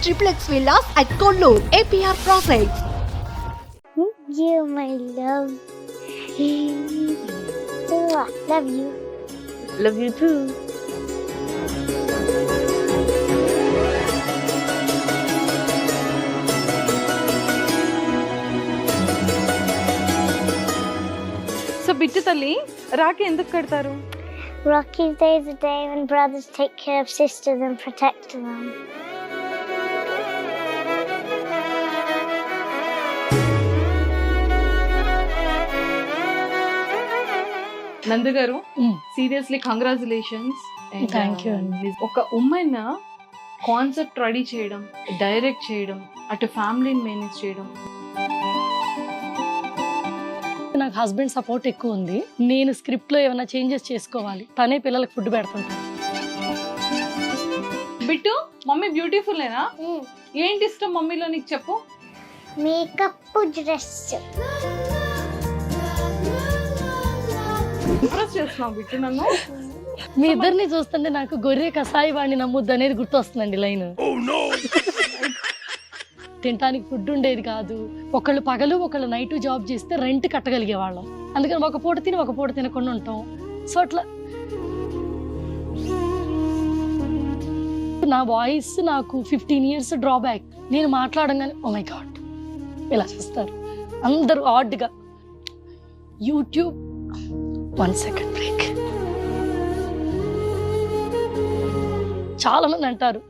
triplex villas at Kollur, APR Projects. You, my love. Love you. Love you too. So Bittu తల్లి రాఖీ ఎందుకు కడతారు? Rocky's Day is a day when brothers take care of sisters and protect them. నందు గారు seriously congratulations. Thank you అండి. ఒక women concept ready చేయడం, direct చేయడం, అటు ఫ్యామిలీని మేనేజ్ చేయడం. నాకు హస్బెండ్ సపోర్ట్ ఎక్కువ ఉంది. నేను స్క్రిప్ట్ లో ఏమైనా చేంజెస్ చేసుకోవాలి, తనే పిల్లలకు ఫుడ్ పెడుతుంటాను. బిట్టు మమ్మీ బ్యూటిఫుల్ ఏనా? ఏంటి ఇష్టం మమ్మీలో నీకు చెప్పు. Makeup, dress. ఇంప్రెస్ చేస్తున్నావు బిట్టు నన్ను. మీ ఇద్దరిని చూస్తుంటే నాకు గొర్రె కసాయి వాడిని నమ్ముద్దు అనేది గుర్తొస్తుందండి లైన్. తినడానికి ఫుడ్ ఉండేది కాదు. ఒకళ్ళు పగలు ఒకళ్ళు నైట్ జాబ్ చేస్తే రెంట్ కట్టగలిగే వాళ్ళం. అందుకని ఒక పూట తిని ఒక పూట తినకుండా ఉంటాం. సో అట్లా నా వాయిస్ నాకు 15 years డ్రాబ్యాక్. నేను మాట్లాడంగానే ఓ మై గాడ్ ఇలా చూస్తారు అందరూ ఆడ్గా. YouTube 1 second break. చాలా మంది అంటారు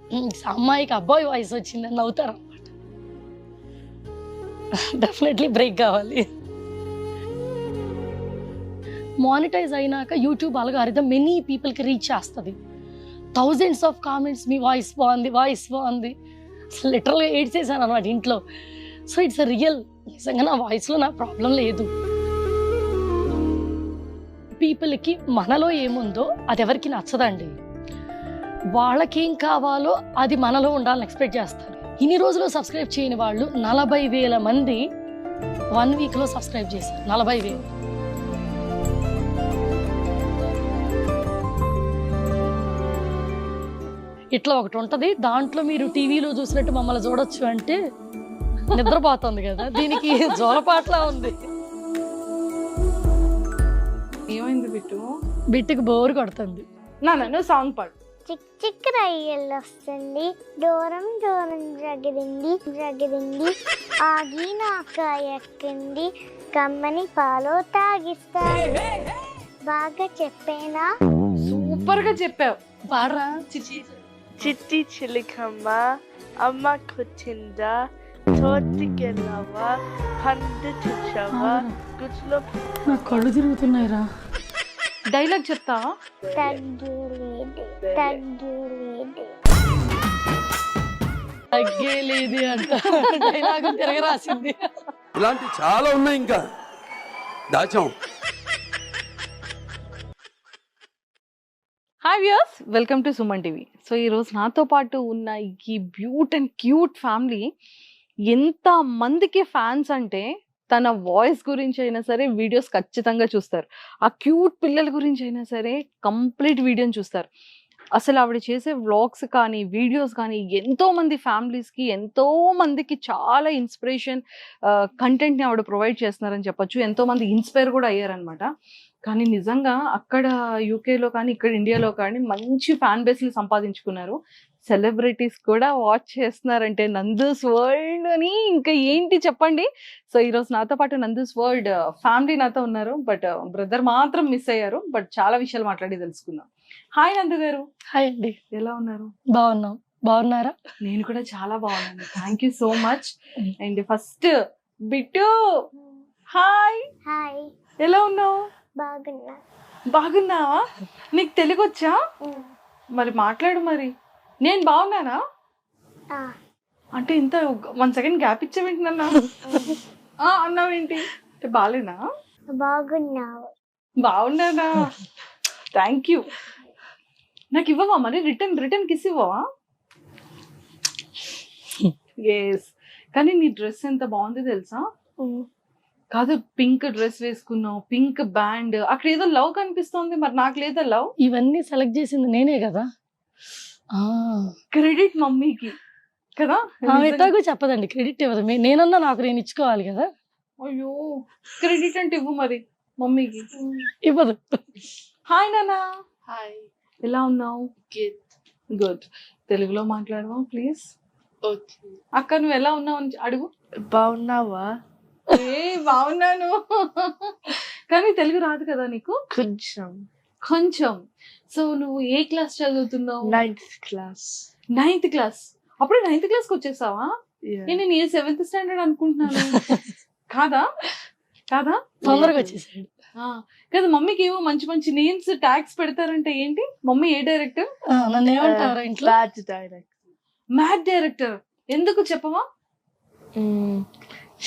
అమ్మాయికి అబ్బాయి వాయిస్ వచ్చిందని నవ్వుతారు అనమాట. డెఫినెట్లీ బ్రేక్ కావాలి. మానిటైజ్ అయినాక యూట్యూబ్ అల్గారిథం మెనీ పీపుల్కి రీచ్ చేస్తుంది. Thousands of comments, me voice బాగుంది, వాయిస్ బాగుంది. అసలు లిటరల్గా ఏడ్చేసాను అనమాట ఇంట్లో. So it's real. నిజంగా నా వాయిస్లో నా ప్రాబ్లం లేదు. పీపుల్కి మనలో ఏముందో అది ఎవరికి నచ్చదండి. వాళ్ళకేం కావాలో అది మనలో ఉండాలని ఎక్స్పెక్ట్ చేస్తారు. ఇన్ని రోజులు సబ్స్క్రైబ్ చేయని వాళ్ళు 40,000 మంది 1 weekలో సబ్స్క్రైబ్ చేశారు. 40,000. ఇట్లా ఒకటి ఉంటుంది. దాంట్లో మీరు టీవీలో చూసినట్టు మమ్మల్ని చూడొచ్చు అంటే నిద్రపోతుంది కదా, దీనికి జోలపాట్లా ఉంది. ఏమైంది బిట్టు? బిట్టుకు బోర్ కొడుతుంది. నువ్వు సాంగ్ పాడు. చిక్ చిక్ రయ్యలు వస్తుంది, దూరం దూరం జగిరింది జగిరింది, ఆగి నాక ఎక్కింది, కమ్మని పాలు తాగిస్తాను. బాగా చెప్పేనా? సూపర్ గా చెప్పావు. పాడరా. చిట్టి చిలికమ్మ అమ్మ కూర్చుందా, తోటికెళ్ళవా, పండు చూసావా, గుడ్లో నా కళ్ళు తిరుగుతున్నాయిరా. డైలాగ్ చెప్తా. తగ్గేలేదు తగ్గేలేదు తగ్గేలేదు అంట. డైలాగ్ తిరగరాసింది. ఇలాంటి చాలా ఉన్నాయి, ఇంకా దాచాం. Hi viewers, welcome to Suman TV. So ఈరోజు నాతో పాటు ఉన్న ఈ క్యూట్ ఫ్యామిలీ ఎంత మందికి ఫ్యాన్స్ అంటే, తన వాయిస్ గురించి అయినా సరే వీడియోస్ ఖచ్చితంగా చూస్తారు. ఆ క్యూట్ పిల్లల గురించి అయినా సరే కంప్లీట్ వీడియోని చూస్తారు. అసలు ఆవిడ చేసే వ్లాగ్స్ కానీ వీడియోస్ కానీ ఎంతో మంది ఫ్యామిలీస్కి, ఎంతో మందికి చాలా ఇన్స్పిరేషన్ కంటెంట్ని ఆవిడ ప్రొవైడ్ చేస్తున్నారని చెప్పొచ్చు. ఎంతో మంది ఇన్స్పైర్ కూడా అయ్యారనమాట. కానీ నిజంగా అక్కడ యూకేలో కానీ ఇక్కడ ఇండియాలో కానీ మంచి ఫ్యాన్ బేస్ని సంపాదించుకున్నారు. సెలబ్రిటీస్ కూడా వాచ్ చేస్తున్నారంటే నందూస్ వరల్డ్ అని ఇంకా ఏంటి చెప్పండి. సో ఈరోజు నాతో పాటు నందూస్ వరల్డ్ ఫ్యామిలీ నాతో ఉన్నారు. బట్ బ్రదర్ మాత్రం మిస్ అయ్యారు. బట్ చాలా విషయాలు మాట్లాడి తెలుసుకుందాం. హాయ్ నందు గారు. హాయ్ అండి. ఎలా ఉన్నారు? బాగున్నాం. బాగున్నారా? నేను కూడా చాలా బాగున్నాను. Thank you so much. And first Bittu, hi. Hi. ఎలా ఉన్నావు? బాగున్నా. బాగున్నావా? నీకు తెలుగు వచ్చా? మరి మాట్లాడు. మరి నేను బాగున్నానా అంటే ఇంత 1 second గ్యాప్ ఇచ్చావేంటి నన్ను? అన్నావేంటి? అంటే బాగాలేనా? బాగున్నావు. బాగున్నానా? Thank you. నాకు ఇవ్వవా మరి? రిటర్న్ కిస్ ఇవ్వవా? ఎస్. కానీ నీ డ్రెస్ ఎంత బాగుంది తెలుసా? కాదు, పింక్ డ్రెస్ వేసుకున్నావు, పింక్ బ్యాండ్, అక్కడ ఏదో లవ్ కనిపిస్తోంది. మరి నాకు లేదా లవ్? ఇవన్నీ సెలెక్ట్ చేసింది నేనే కదా. క్రెడిట్ మమ్మీకి. కదా ఆమె ఎట్లాగో చెప్పదండి, క్రెడిట్ ఇవ్వదు. నేనన్నా నాకు నేను ఇచ్చుకోవాలి కదా. అయ్యో క్రెడిట్ అంటే ఇవ్వు మరి మమ్మీకి. ఇవ్వదు. హాయ్ నాన్న, హాయ్ ఎలా ఉన్నావు? Git good. తెలుగులో మాట్లాడవా ప్లీజ్? ఓకే అక్క నువ్వు ఎలా ఉన్నావు అని అడుగు. బాగున్నావా? బాగున్నాను. కానీ తెలుగు రాదు కదా నీకు? కొంచెం. కొంచెం. సో నువ్వు ఏ క్లాస్ చదువుతున్నావు? 9th class. 9th class. అప్పుడే 9th క్లాస్కి వచ్చేసావా? Yeah. నేను 7th స్టాండర్డ్ అనుకుంటున్నాను. కాదా కాదా? తొందరగా వచ్చేసాడు. కదా మమ్మీకి ఏమో మంచి మంచి నేమ్స్ ట్యాగ్స్ పెడతారంటే ఏంటి? మమ్మీ ఏ డైరెక్టర్? నన్ను ఏమంటారు ఇంట్లో? Bad director. Math director. ఎందుకు చెప్పవా?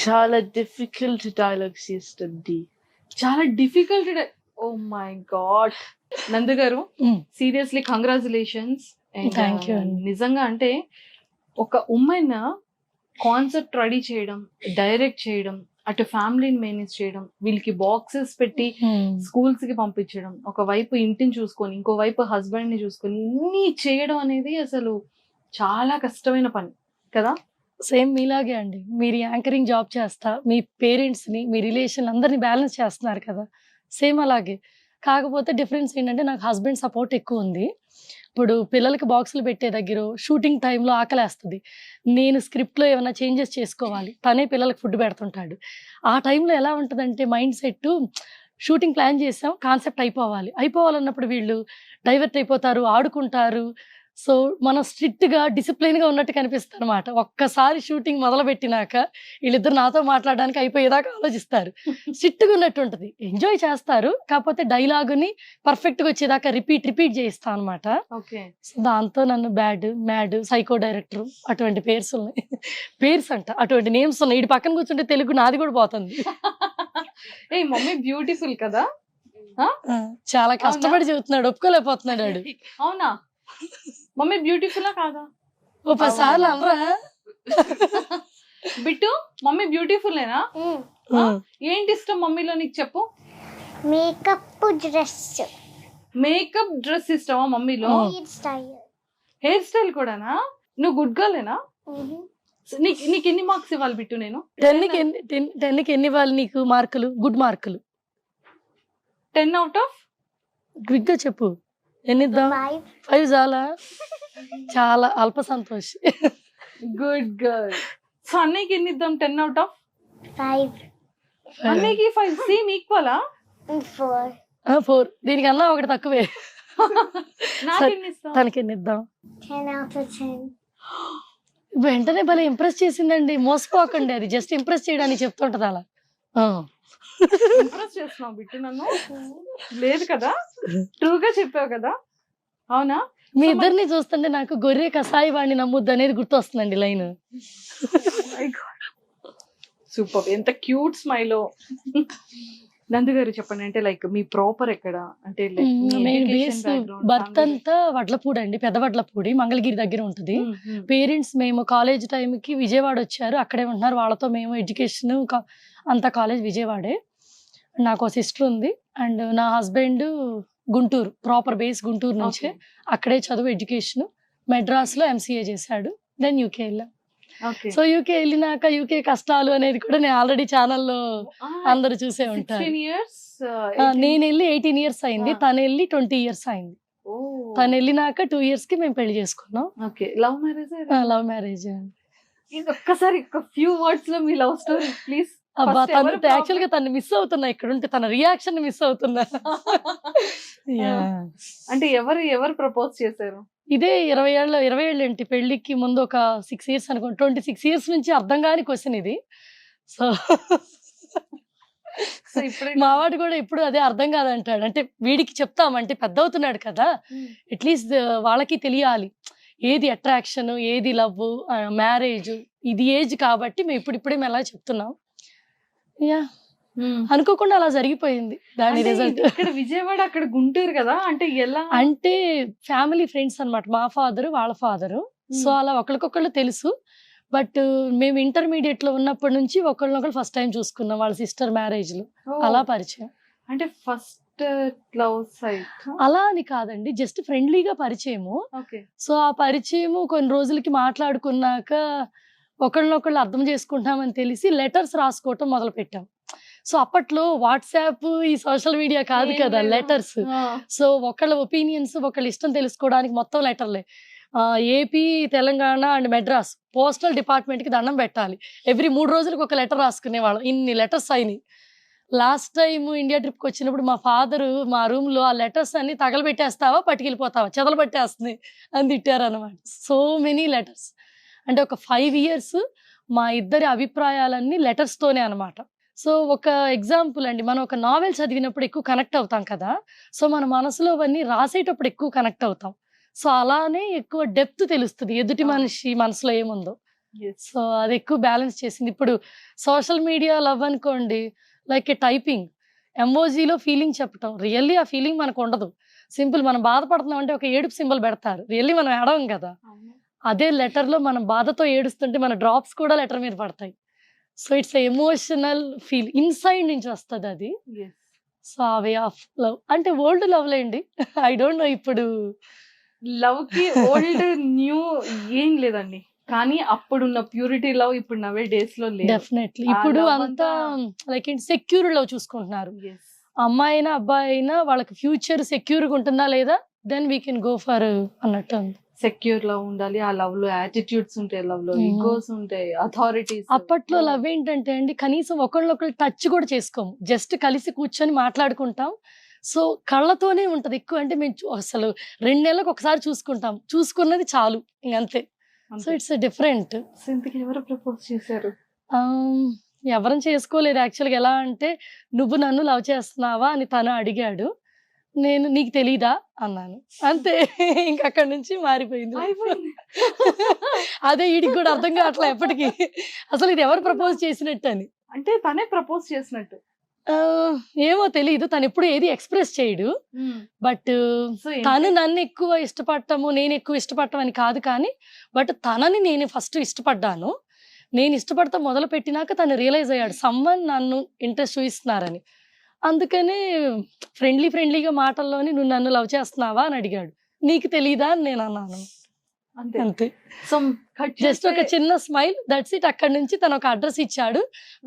చాలా డిఫికల్ట్ డైలాగ్స్ ఇస్తుంది. చాలా డిఫికల్ట్. Oh my God. నందు గారు సీరియస్లీ కంగ్రాచులేషన్స్. Thank you అండి. నిజంగా అంటే ఒక ఉమెన్ కాన్సెప్ట్ రెడీ చేయడం, డైరెక్ట్ చేయడం, అటు ఫ్యామిలీని మేనేజ్ చేయడం, వీళ్ళకి బాక్సెస్ పెట్టి స్కూల్స్ కి పంపించడం, ఒకవైపు ఇంటిని చూసుకొని ఇంకోవైపు హస్బెండ్ ని చూసుకొని ఇన్ని చేయడం అనేది అసలు చాలా కష్టమైన పని కదా? సేమ్ మీలాగే అండి. మీరు యాంకరింగ్ జాబ్ చేస్తా మీ పేరెంట్స్ ని, మీ రిలేషన్ అందరిని బ్యాలెన్స్ చేస్తున్నారు కదా, సేమ్ అలాగే. కాకపోతే డిఫరెన్స్ ఏంటంటే నాకు హస్బెండ్ సపోర్ట్ ఎక్కువ ఉంది. ఇప్పుడు పిల్లలకి బాక్సులు పెట్టే దగ్గర షూటింగ్ టైంలో ఆకలేస్తుంది, నేను స్క్రిప్ట్లో ఏమైనా చేంజెస్ చేసుకోవాలి, తనే పిల్లలకి ఫుడ్ పెడుతుంటాడు. ఆ టైంలో ఎలా ఉంటుందంటే మైండ్ సెట్, షూటింగ్ ప్లాన్ చేసాం, కాన్సెప్ట్ అయిపోవాలన్నప్పుడు వీళ్ళు డైవర్ట్ అయిపోతారు, ఆడుకుంటారు. సో మనం స్ట్రిక్ట్గా డిసిప్లిన్గా ఉన్నట్టు కనిపిస్తుంది అనమాట. ఒక్కసారి షూటింగ్ మొదలు పెట్టినాక వీళ్ళిద్దరు నాతో మాట్లాడడానికి అయిపోయేదాకా ఆలోచిస్తారు. స్ట్రిక్ట్గా ఉన్నట్టు ఉంటుంది, ఎంజాయ్ చేస్తారు. కాకపోతే డైలాగుని పర్ఫెక్ట్గా వచ్చేదాకా రిపీట్ చేయిస్తాను అనమాట. సో దాంతో నన్ను మ్యాడ్, సైకో డైరెక్టర్ అటువంటి పేర్స్ ఉన్నాయి. పేర్స్ అంట అటువంటి నేమ్స్ ఉన్నాయి. ఇటు పక్కన కూర్చుంటే తెలుగు నాది కూడా పోతుంది. ఏ మమ్మీ బ్యూటిఫుల్ కదా? చాలా కష్టపడి చెబుతున్నాడు, ఒప్పుకోలేకపోతున్నాడు వాడు. అవునా? మమ్మీ బ్యూటిఫుల్ కాదా? ఓ 10 సార్లు అనరా బిట్టు? మమ్మీ బ్యూటిఫుల్లేనా? ఏంటి ఇష్టం మమ్మీలో నీకు చెప్పు. Makeup dress. మేకప్ డ్రెస్ ఇష్టమా మమ్మీలో? స్టైల్. హెయిర్ స్టైల్ కూడానా? నువ్వు గుడ్ గర్లేనా? నీకు ఎన్ని మార్క్స్ ఇవ్వాలి బిట్టు? నేను 10కి ఎన్ని ఇవ్వాలి నీకు మార్కులు? గుడ్ మార్కులు 10 out of? క్విక్ గా చెప్పు, ఎన్ని ఇద్దాం? 5 చాలా? చాలా అల్ప సంతోష్. Good girl. సో అన్నయ్యకి ఎన్ని ఇద్దాం? 10 out of? 5. అన్నయ్యకి 5. సేమ్ ఈక్వలా? 4. దీనికన్నా ఒకటి తక్కువే. నాకెన్ని ఇస్తాం? తనకి ఎన్ని ఇద్దాం? 10 out of 10. వెంటనే భలే ఇంప్రెస్ చేసిందండి. మోసపోకండి, అది జస్ట్ ఇంప్రెస్ చేయడానికి చెప్తుంటది అలా. ఇంప్రెస్ చేస్తున్నావు బిట్టు నన్ను? లేదు కదా, ట్రూగా చెప్పావు కదా. అవునా? మీ ఇద్దరిని చూస్తుంటే నాకు గొర్రె కసాయి వాడిని నమ్ముద్దు అనేది గుర్తొస్తుందండి లైన్. సూపర్. ఎంత క్యూట్ స్మైల్. నందు గారు చెప్పండి, అంటే లైక్ మీ ప్రాపర్ ఎక్కడ? అంటే బర్త్ అంతా వడ్లపూడి అండి, పెద్ద వడ్లపూడి, మంగళగిరి దగ్గర ఉంటుంది. పేరెంట్స్ మేము కాలేజ్ టైంకి విజయవాడ వచ్చారు, అక్కడే ఉంటున్నారు. వాళ్ళతో మేము ఎడ్యుకేషన్ అంతా కాలేజ్ విజయవాడే. నాకు సిస్టర్ ఉంది అండ్ నా husband Guntur, proper base Guntur నుంచే. అక్కడే చదువు ఎడ్యుకేషన్, మెడ్రాస్లో MCA చేశాడు. దెన్ UK వెళ్ళాం. సో UK వెళ్ళినాక UK కష్టాలు అనేది కూడా నేను ఆల్రెడీ ఛానల్లో అందరు చూసే ఉంటారు. నేను వెళ్ళి 18 years అయింది, తను వెళ్ళి 20 years అయింది. తను వెళ్ళినాక 2 years కి మేము పెళ్లి చేసుకున్నాం. Love marriage? Love marriage. ఒక్కసారి ఒక ఫ్యూ వర్డ్స్ లో మీ లవ్ స్టోరీ ప్లీజ్. అబ్బా, తను యాక్చువల్ గా తను మిస్ అవుతున్నా, ఇక్కడ ఉంటే తన రియాక్షన్ మిస్ అవుతున్నా. అంటే ఎవరు ప్రపోజ్ చేశారు? ఇదే 20 ఏళ్ళు ఏంటి, పెళ్లికి ముందు ఒక 6 years అనుకోండి. 26 years నుంచి అర్థం కాని క్వశ్చన్ ఇది. సో మావాడు కూడా ఇప్పుడు అదే అర్థం కాదంటాడు. అంటే వీడికి చెప్తామంటే పెద్ద అవుతున్నాడు కదా, అట్లీస్ట్ వాళ్ళకి తెలియాలి ఏది అట్రాక్షన్, ఏది లవ్, మ్యారేజ్, ఇది ఏజ్ కాబట్టి మేము ఇప్పుడిప్పుడే మేము అలా చెప్తున్నాం. అనుకోకుండా అలా జరిగిపోయింది దాని రిజల్ట్. ఇక్కడ విజయవాడ, అక్కడ గుంటూరు కదా, అంటే ఎలా? అంటే ఫ్యామిలీ ఫ్రెండ్స్ అన్నమాట, మా ఫాదరు వాళ్ళ ఫాదరు. సో అలా ఒకరికొకళ్ళు తెలుసు. బట్ మేము ఇంటర్మీడియట్ లో ఉన్నప్పటి నుంచి ఒకళ్ళనొకళ్ళు ఫస్ట్ టైం చూసుకున్నాం, వాళ్ళ సిస్టర్ మ్యారేజ్ లో అలా పరిచయం. అంటే ఫస్ట్ లవ్ సైట్. అలా అని కాదండి, జస్ట్ ఫ్రెండ్లీగా పరిచయము. ఓకే. సో ఆ పరిచయము కొన్ని రోజులకి మాట్లాడుకున్నాక ఒకళ్ళనొకళ్ళు అర్థం చేసుకుంటామని తెలిసి లెటర్స్ రాసుకోవటం మొదలు పెట్టాం. సో అప్పట్లో వాట్సాప్, ఈ సోషల్ మీడియా కాదు ఏం కదా, లేదు. లెటర్స్. సో ఒకళ్ళ ఒపీనియన్స్, ఒకళ్ళ ఇష్టం తెలుసుకోవడానికి మొత్తం లెటర్లే. AP, Telangana and Madras postal డిపార్ట్మెంట్కి దండం పెట్టాలి. ఎవ్రీ 3 రోజులకు ఒక లెటర్ రాసుకునేవాళ్ళం. ఇన్ని లెటర్స్ అయినాయి. లాస్ట్ టైం ఇండియా ట్రిప్కి వచ్చినప్పుడు మా ఫాదరు మా రూమ్లో ఆ లెటర్స్ అన్ని తగలబెట్టేస్తావా, పట్టుకెళ్ళిపోతావా, చెదలబెట్టేస్తుంది అని తిట్టారనమాట. So many letters. అంటే ఒక 5 years మా ఇద్దరి అభిప్రాయాలన్నీ లెటర్స్తోనే అనమాట. సో ఒక ఎగ్జాంపుల్ అండి, మనం ఒక నావెల్ చదివినప్పుడు ఎక్కువ కనెక్ట్ అవుతాం కదా. సో మన మనసులో అవన్నీ రాసేటప్పుడు ఎక్కువ కనెక్ట్ అవుతాం. సో అలానే ఎక్కువ డెప్త్ తెలుస్తుంది ఎదుటి మనిషి మనసులో ఏముందో. సో అది ఎక్కువ బ్యాలెన్స్ చేసింది. ఇప్పుడు సోషల్ మీడియా లవ్ అనుకోండి, లైక్ ఏ టైపింగ్, ఎంఓజీలో ఫీలింగ్ చెప్పటం. రియల్లీ ఆ ఫీలింగ్ మనకు ఉండదు. సింపుల్, మనం బాధపడుతున్నాం అంటే ఒక ఏడుపు సింబల్ పెడతారు, రియల్లీ మనం ఏడవం కదా. అదే లెటర్లో మనం బాధతో ఏడుస్తుంటే మన డ్రాప్స్ కూడా లెటర్ మీద పడతాయి. So it's emotional feel, inside నుంచి వస్తుంది అది. సో ఆ వే ఆఫ్ లవ్ అంటే ఓల్డ్ లవ్ లేండి. ఐ డోంట్ నో ఇప్పుడు లవ్ కి ఓల్డ్ న్యూ ఏం లేదండి, కానీ అప్పుడున్న ప్యూరిటీ లవ్ ఇప్పుడు నవే డేస్ లో లేదు. డెఫినెట్లీ ఆ ఇప్పుడు love అంతా అంతా- లైక్ ఏంటి, సెక్యూర్ లవ్ చూసుకుంటున్నారు. Yes. అమ్మాయి అయినా అబ్బాయి అయినా వాళ్ళకి ఫ్యూచర్ సెక్యూర్గా ఉంటుందా లేదా, then we can go for అన్నట్టు ఉంది. సెక్యూర్ లవ్ ఉండాలి. ఆ లవ్ లో యాటిట్యూడ్స్ ఉంటాయి, లవ్ లో ఈగోస్ ఉంటాయి, అథారిటీస్. అప్పట్లో లవ్ ఏంటంటే అండి, కనీసం ఒకళ్ళొకళ్ళు టచ్ కూడా చేసుకోము, జస్ట్ కలిసి కూర్చొని మాట్లాడుకుంటాం. సో కళ్ళతోనే ఉంటది ఎక్కువ. అంటే మేము అసలు 2 నెలలకు ఒకసారి చూసుకుంటాం, చూసుకున్నది చాలు, ఇంకంతే. So it's different. ఇంతకి ఎవరు ప్రపోజ్ చేశారు? ఎవరం చేసుకోలేదు యాక్చువల్గా. ఎలా అంటే, నువ్వు నన్ను లవ్ చేస్తున్నావా అని తను అడిగాడు, నేను నీకు తెలీదా అన్నాను, అంతే. ఇంకా అక్కడి నుంచి మారిపోయింది. అయిపోయింది. అదే వీడికి కూడా అర్థం కావట్లే ఎప్పటికీ, అసలు ఇది ఎవరు ప్రపోజ్ చేసినట్టు అని. అంటే తనే ప్రపోజ్ చేసినట్టు. ఏమో తెలీదు, తను ఎప్పుడు ఏది ఎక్స్ప్రెస్ చేయడు. బట్ సో తను నన్ను ఎక్కువ ఇష్టపడటము, నేను ఎక్కువ ఇష్టపడటం అని కాదు, కానీ బట్ తనని నేను ఫస్ట్ ఇష్టపడ్డాను. నేను ఇష్టపడతా మొదలు పెట్టినాక తను రియలైజ్ అయ్యాడు సమ్మన్ నన్ను ఇంట్రెస్ట్ చూపిస్తున్నారని. అందుకని ఫ్రెండ్లీగా మాటల్లోని నువ్వు నన్ను లవ్ చేస్తున్నావా అని అడిగాడు. నీకు తెలీదా అని నేను అన్నాను, అంతే. అంతే. సో జస్ట్ ఒక చిన్న స్మైల్, దట్స్ ఇట్. అక్కడి నుంచి తను ఒక అడ్రస్ ఇచ్చాడు,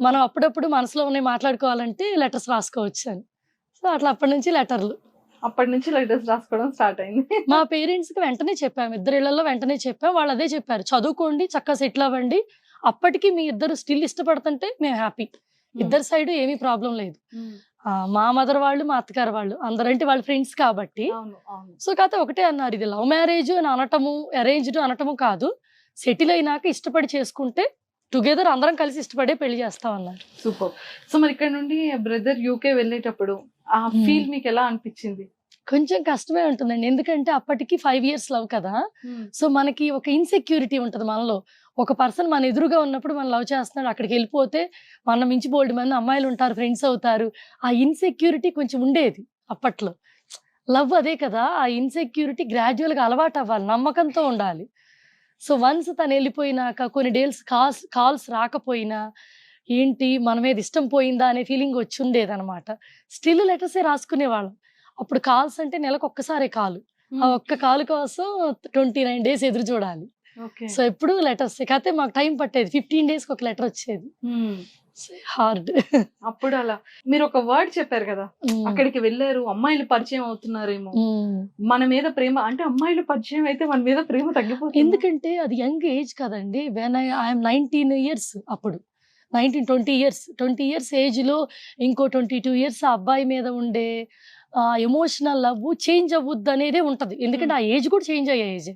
మనం అప్పుడప్పుడు మనసులో ఉన్నాయి మాట్లాడుకోవాలంటే లెటర్స్ రాసుకోవచ్చు అని. సో అట్లా అప్పటి నుంచి లెటర్లు. అప్పటి నుంచి లెటర్స్ రాసుకోవడం స్టార్ట్ అయింది. మా పేరెంట్స్ కి వెంటనే చెప్పాము, 2 ఇళ్లలో వెంటనే చెప్పాం. వాళ్ళు అదే చెప్పారు, చదువుకోండి, చక్కగా సెటిల్ అవ్వండి, అప్పటికి మీ ఇద్దరు స్టిల్ ఇష్టపడుతుంటే మేము హ్యాపీ. ఇద్దరు సైడ్ ఏమీ ప్రాబ్లం లేదు. మా మదర్ వాళ్ళు, మా అత్తగారు వాళ్ళు, అందరంటే వాళ్ళ ఫ్రెండ్స్ కాబట్టి. సో కాకపోతే ఒకటే అన్నారు, ఇది లవ్ మ్యారేజ్ అని అనటము, అరేంజ్డ్ అనటము కాదు, సెటిల్ అయినాక ఇష్టపడి చేసుకుంటే టుగెదర్ అందరం కలిసి ఇష్టపడే పెళ్లి చేస్తాం అన్నారు. సూపర్. సో మరి ఇక్కడ నుండి బ్రదర్ యూకే వెళ్ళేటప్పుడు ఆ ఫీల్ మీకు ఎలా అనిపించింది? కొంచెం కష్టమే ఉంటుందండి, ఎందుకంటే అప్పటికి 5 years లవ్ కదా. సో మనకి ఒక ఇన్సెక్యూరిటీ ఉంటుంది మనలో. ఒక పర్సన్ మన ఎదురుగా ఉన్నప్పుడు మనం లవ్ చేస్తున్నాడు, అక్కడికి వెళ్ళిపోతే మన మించి బోల్డ్ మంది అమ్మాయిలు ఉంటారు, ఫ్రెండ్స్ అవుతారు. ఆ ఇన్సెక్యూరిటీ కొంచెం ఉండేది అప్పట్లో. లవ్ అదే కదా, ఆ ఇన్సెక్యూరిటీ గ్రాడ్యువల్గా అలవాటు అవ్వాలి, నమ్మకంతో ఉండాలి. సో వన్స్ తను వెళ్ళిపోయినాక కొన్ని డేస్ కాల్స్ రాకపోయినా ఏంటి మన మీద ఇష్టం పోయిందా అనే ఫీలింగ్ వచ్చి ఉండేది అనమాట. స్టిల్ లెటర్సే రాసుకునేవాళ్ళం. అప్పుడు కాల్స్ అంటే నెలకు ఒక్కసారే కాలు, ఆ ఒక్క కాలు కోసం 29 days ఎదురు చూడాలి. సో ఎప్పుడు లెటర్స్, కాకపోతే మాకు టైం పట్టేది, 15 days ఒక లెటర్ వచ్చేది. హార్డ్. అప్పుడు అలా మీరు ఒక వర్డ్ చెప్పారు కదా, అక్కడికి వెళ్ళారు, అమ్మాయిలు పరిచయం అవుతున్నారేమో, మన మీద ప్రేమ అంటే అమ్మాయిలు పరిచయం అయితే మన మీద ప్రేమ తగ్గిపోతుంది. ఎందుకంటే అది యంగ్ ఏజ్ కదండి. వెన్ ఐఎమ్ 19 years, అప్పుడు 20 years ఏజ్ లో ఇంకో 22 years ఆ అబ్బాయి మీద ఉండే ఎమోషనల్ లవ్ చేంజ్ అవ్వద్దు అనేదే ఉంటది, ఎందుకంటే ఆ ఏజ్ కూడా చేంజ్ అయ్యే ఏజ్.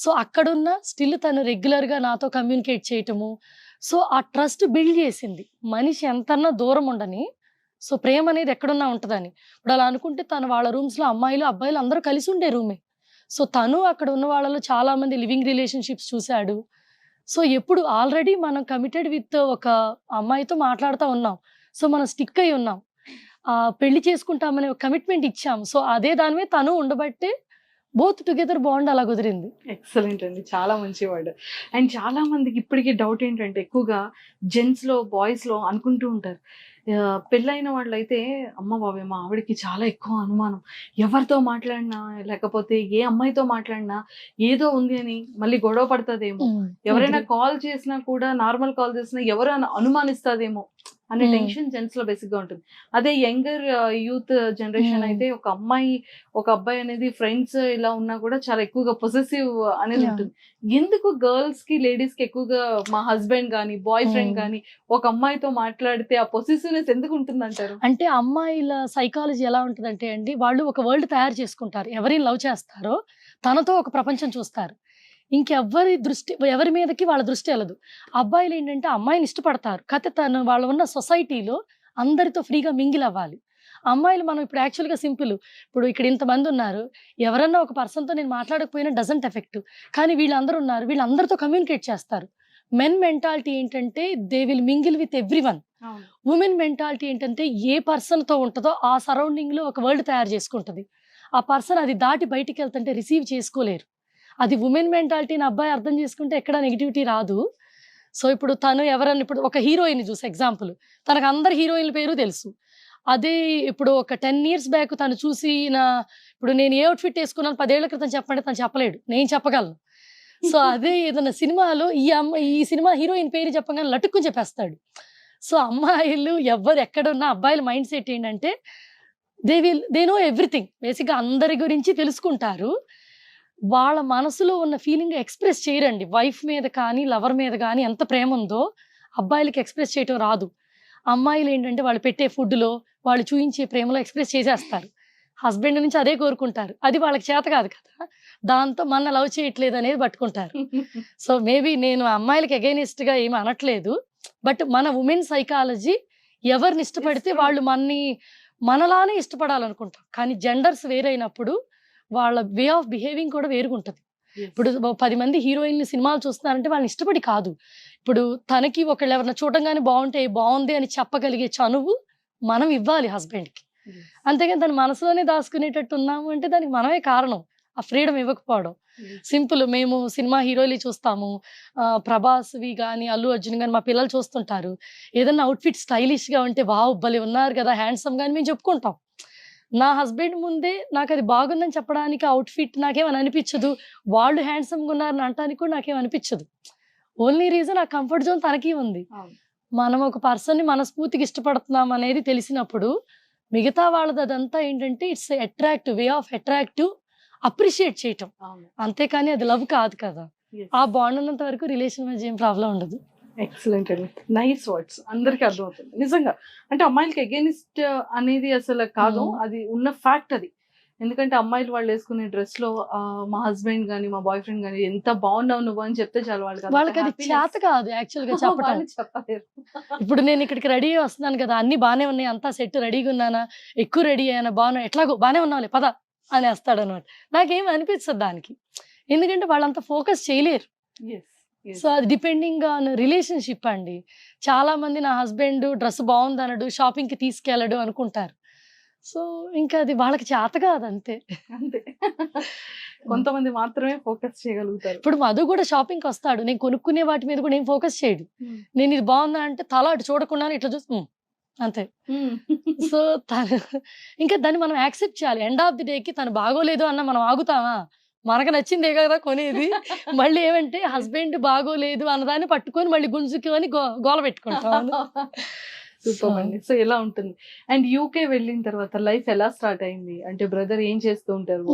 సో అక్కడున్న స్టిల్ తను రెగ్యులర్ గా నాతో కమ్యూనికేట్ చేయటము. సో ఆ ట్రస్ట్ బిల్డ్ చేసింది. మనిషి ఎంతన్నా దూరం ఉండని, సో ప్రేమ అనేది ఎక్కడున్నా ఉంటదని. ఇప్పుడు అలా అనుకుంటే తను వాళ్ళ రూమ్స్ లో అమ్మాయిలు అబ్బాయిలు అందరూ కలిసి ఉండే రూమే. సో తను అక్కడ ఉన్న వాళ్ళలో చాలా మంది లివింగ్ రిలేషన్షిప్స్ చూశాడు. సో ఎప్పుడు ఆల్రెడీ మనం కమిటెడ్ విత్ ఒక అమ్మాయితో మాట్లాడుతూ ఉన్నాం, సో మనం స్టిక్ అయి ఉన్నాం, పెళ్లి చేసుకుంటామనే ఒక కమిట్మెంట్ ఇచ్చాం. సో అదే దాని మీద తను ఉండబట్టే బోత్ టుగెదర్ బాండ్ అలా కుదిరింది. ఎక్సలెంట్ అండి. చాలా మంచి వర్డ్. అండ్ చాలా మందికి ఇప్పటికీ డౌట్ ఏంటంటే ఎక్కువగా జెంట్స్‌లో, బాయ్స్‌లో అనుకుంటూ ఉంటారు. పెళ్ళైన వాళ్ళైతే అమ్మ బాబోయ్! మా ఆవిడకి చాలా ఎక్కువ అనుమానం. ఎవరితో మాట్లాడినా లేకపోతే ఏ అమ్మాయితో మాట్లాడినా ఏదో ఉంది అని మళ్ళీ గొడవ పడతదేమో. ఎవరైనా కాల్ చేసినా కూడా నార్మల్ కాల్ చేసినా ఎవరు అనుమానిస్తదేమో అనే టెన్షన్ జెంట్స్ లో బేసిక్ గా ఉంటుంది. అదే యంగర్ యూత్ జనరేషన్ అయితే ఒక అమ్మాయి ఒక అబ్బాయి అనేది ఫ్రెండ్స్ ఇలా ఉన్నా కూడా చాలా ఎక్కువగా పొసెసివ్ అనేది ఉంటుంది. ఎందుకు గర్ల్స్ కి లేడీస్ కి ఎక్కువగా మా హస్బెండ్ గానీ బాయ్ ఫ్రెండ్ గానీ ఒక అమ్మాయితో మాట్లాడితే ఆ పొసెసివ్నెస్ ఎందుకు ఉంటుంది అంటారు? అంటే అమ్మాయిల సైకాలజీ ఎలా ఉంటుందంటే అండి, వాళ్ళు ఒక వరల్డ్ తయారు చేసుకుంటారు. ఎవరిని లవ్ చేస్తారో తనతో ఒక ప్రపంచం చూస్తారు. ఎవరి మీదకి వాళ్ళ దృష్టి వెళ్ళదు. అబ్బాయిలు ఏంటంటే అమ్మాయిని ఇష్టపడతారు, కాకపోతే తను వాళ్ళ ఉన్న సొసైటీలో అందరితో ఫ్రీగా మింగిల్ అవ్వాలి. అమ్మాయిలు మనం ఇప్పుడు యాక్చువల్గా సింపుల్, ఇప్పుడు ఇక్కడ ఇంతమంది ఉన్నారు, ఎవరన్నా ఒక పర్సన్తో నేను మాట్లాడకపోయినా డజంట్ ఎఫెక్ట్, కానీ వీళ్ళందరూ ఉన్నారు, వీళ్ళందరితో కమ్యూనికేట్ చేస్తారు. మెన్ మెంటాలిటీ ఏంటంటే they will mingle with everyone. Women mentality ఏంటంటే ఏ పర్సన్తో ఉంటుందో ఆ సరౌండింగ్లో ఒక వరల్డ్ తయారు చేసుకుంటుంది. ఆ పర్సన్ అది దాటి బయటికి వెళ్తుంటే రిసీవ్ చేసుకోలేరు. అది ఉమెన్ మెంటాలిటీని అబ్బాయి అర్థం చేసుకుంటే ఎక్కడ నెగిటివిటీ రాదు. సో ఇప్పుడు తను ఎవరన్నా ఇప్పుడు ఒక హీరోయిన్ చూసి ఎగ్జాంపుల్, తనకు అందరు హీరోయిన్ల పేరు తెలుసు. అదే ఇప్పుడు ఒక 10 years బ్యాక్ తను చూసి ఇప్పుడు నేను ఏ అవుట్ఫిట్ వేసుకున్నాను 10 ఏళ్ల క్రితం చెప్పంటే తను చెప్పలేడు, నేను చెప్పగలను. సో అదే ఏదైనా సినిమాలో ఈ సినిమా హీరోయిన్ పేరు చెప్పగానే లటుక్కుని చెప్పేస్తాడు. సో అమ్మాయిలు ఎవరు ఎక్కడున్నా అబ్బాయిల మైండ్ సెట్ ఏంటంటే దే నో ఎవ్రీథింగ్. బేసిక్గా అందరి గురించి తెలుసుకుంటారు. వాళ్ళ మనసులో ఉన్న ఫీలింగ్ ఎక్స్ప్రెస్ చేయరండి. వైఫ్ మీద కానీ లవర్ మీద కానీ ఎంత ప్రేమ ఉందో అబ్బాయిలకి ఎక్స్ప్రెస్ చేయటం రాదు. అమ్మాయిలు ఏంటంటే వాళ్ళు పెట్టే ఫుడ్లో, వాళ్ళు చూయించే ప్రేమలో ఎక్స్ప్రెస్ చేసేస్తారు. హస్బెండ్ నుంచి అదే కోరుకుంటారు. అది వాళ్ళకి చేత కాదు కదా, దాంతో మన లవ్ చేయట్లేదు అనేది పట్టుకుంటారు. సో మేబీ నేను అమ్మాయిలకి అగైనిస్ట్ గా ఏమి అనట్లేదు, బట్ మన ఉమెన్ సైకాలజీ ఎవరిని ఇష్టపడితే వాళ్ళు మనలానే ఇష్టపడాలనుకుంటాం. కానీ జెండర్స్ వేరైనప్పుడు వాళ్ళ వే ఆఫ్ బిహేవింగ్ కూడా వేరుగుంటది. ఇప్పుడు 10 మంది హీరోయిన్ సినిమాలు చూస్తున్నారంటే వాళ్ళని ఇష్టపడి కాదు. ఇప్పుడు తనకి ఒకళ్ళు ఎవరైనా చూడంగానే బాగుంది అని చెప్పగలిగే చనువు మనం ఇవ్వాలి హస్బెండ్కి. అంతేగాని దాని మనసులోనే దాచుకునేటట్టు ఉన్నాము అంటే దానికి మనమే కారణం, ఆ ఫ్రీడమ్ ఇవ్వకపోవడం. సింపుల్, మేము సినిమా హీరోలు చూస్తాము, ప్రభాస్వి కానీ అల్లు అర్జున్ కానీ మా పిల్లలు చూస్తుంటారు. ఏదన్నా అవుట్ఫిట్ స్టైలిష్గా ఉంటే వావ్ భలే ఉన్నారు కదా హ్యాండ్సమ్ కానీ మేము చెప్పుకుంటాం. నా హస్బెండ్ ముందే నాకు అది బాగుందని చెప్పడానికి అవుట్ఫిట్ నాకేమని అనిపించదు, వాళ్ళు హ్యాండ్సమ్గా ఉన్నారని అనడానికి కూడా నాకేం అనిపించదు. ఓన్లీ రీజన్ ఆ కంఫర్ట్ జోన్ తనకి ఉంది. మనం ఒక పర్సన్ని మనస్ఫూర్తిగా ఇష్టపడుతున్నాం అనేది తెలిసినప్పుడు మిగతా వాళ్ళది అదంతా ఏంటంటే it's attractive, way of attractive, appreciate చేయటం. అంతేకాని అది లవ్ కాదు కదా. ఆ బాండ్ ఉన్నంత వరకు రిలేషన్ మధ్య ఏం ప్రాబ్లం ఉండదు. ఎక్సలెంట్ అండి, నైస్ వర్డ్స్, అందరికీ అర్థమవుతుంది నిజంగా. అంటే అమ్మాయిలకి అగేనిస్ట్ అనేది అసలు కాదు, అది ఉన్న ఫ్యాక్ట్ అది. ఎందుకంటే అమ్మాయిలు వాళ్ళు వేసుకునే డ్రెస్ లో మా హస్బెండ్ గానీ మా బాయ్ ఫ్రెండ్ గానీ ఎంత బాగున్నావు నువ్వు అని చెప్తే చాలు వాళ్ళకి అది చేత కాదు యాక్చువల్ గా చెప్పడం. చెప్పలేరు. ఇప్పుడు నేను ఇక్కడికి రెడీ వస్తున్నాను కదా, అన్ని బానే ఉన్నాయి, అంతా సెట్ రెడీగా ఉన్నానా, ఎక్కువ రెడీ అయ్యానా, బాగున్నా, ఎట్లాగో బానే ఉన్నావులే పద అని వేస్తాడు అనమాట. నాకేం అనిపిస్తుంది దానికి, ఎందుకంటే వాళ్ళంతా ఫోకస్ చేయలేరు. సో అది డిపెండింగ్ ఆన్ రిలేషన్షిప్ అండి. చాలా మంది నా హస్బెండ్ డ్రెస్ బాగుంది అనడు, షాపింగ్ కి తీసుకెళ్ళడు అనుకుంటారు. సో ఇంకా అది వాళ్ళకి చేత కాదు, అంతే. కొంతమంది మాత్రమే ఫోకస్ చేయగలుగుతారు. ఇప్పుడు మధు కూడా షాపింగ్ కి వస్తాడు, నేను కొనుక్కునే వాటి మీద కూడా ఏం ఫోకస్ చేయడు. నేను ఇది బాగుందా అంటే తల అటు చూడకుండా ఇట్లా చూసి అంతే. సో ఇంకా దాన్ని మనం యాక్సెప్ట్ చేయాలి. ఎండ్ ఆఫ్ ది డేకి తను బాగోలేదు అన్న మనం ఆగుతామా, మనకు నచ్చిందే కదా కొనేది. మళ్ళీ ఏమంటే హస్బెండ్ బాగోలేదు అన్నదాన్ని పట్టుకొని మళ్ళీ గుంజుకొని గోల పెట్టుకుంటాం. సూపర్ అండి. సో ఎలా ఉంటుంది? అండ్ యూకే వెళ్ళిన తర్వాత లైఫ్ ఎలా స్టార్ట్ అయింది? అంటే బ్రదర్ ఏం చేస్తూ ఉంటారు?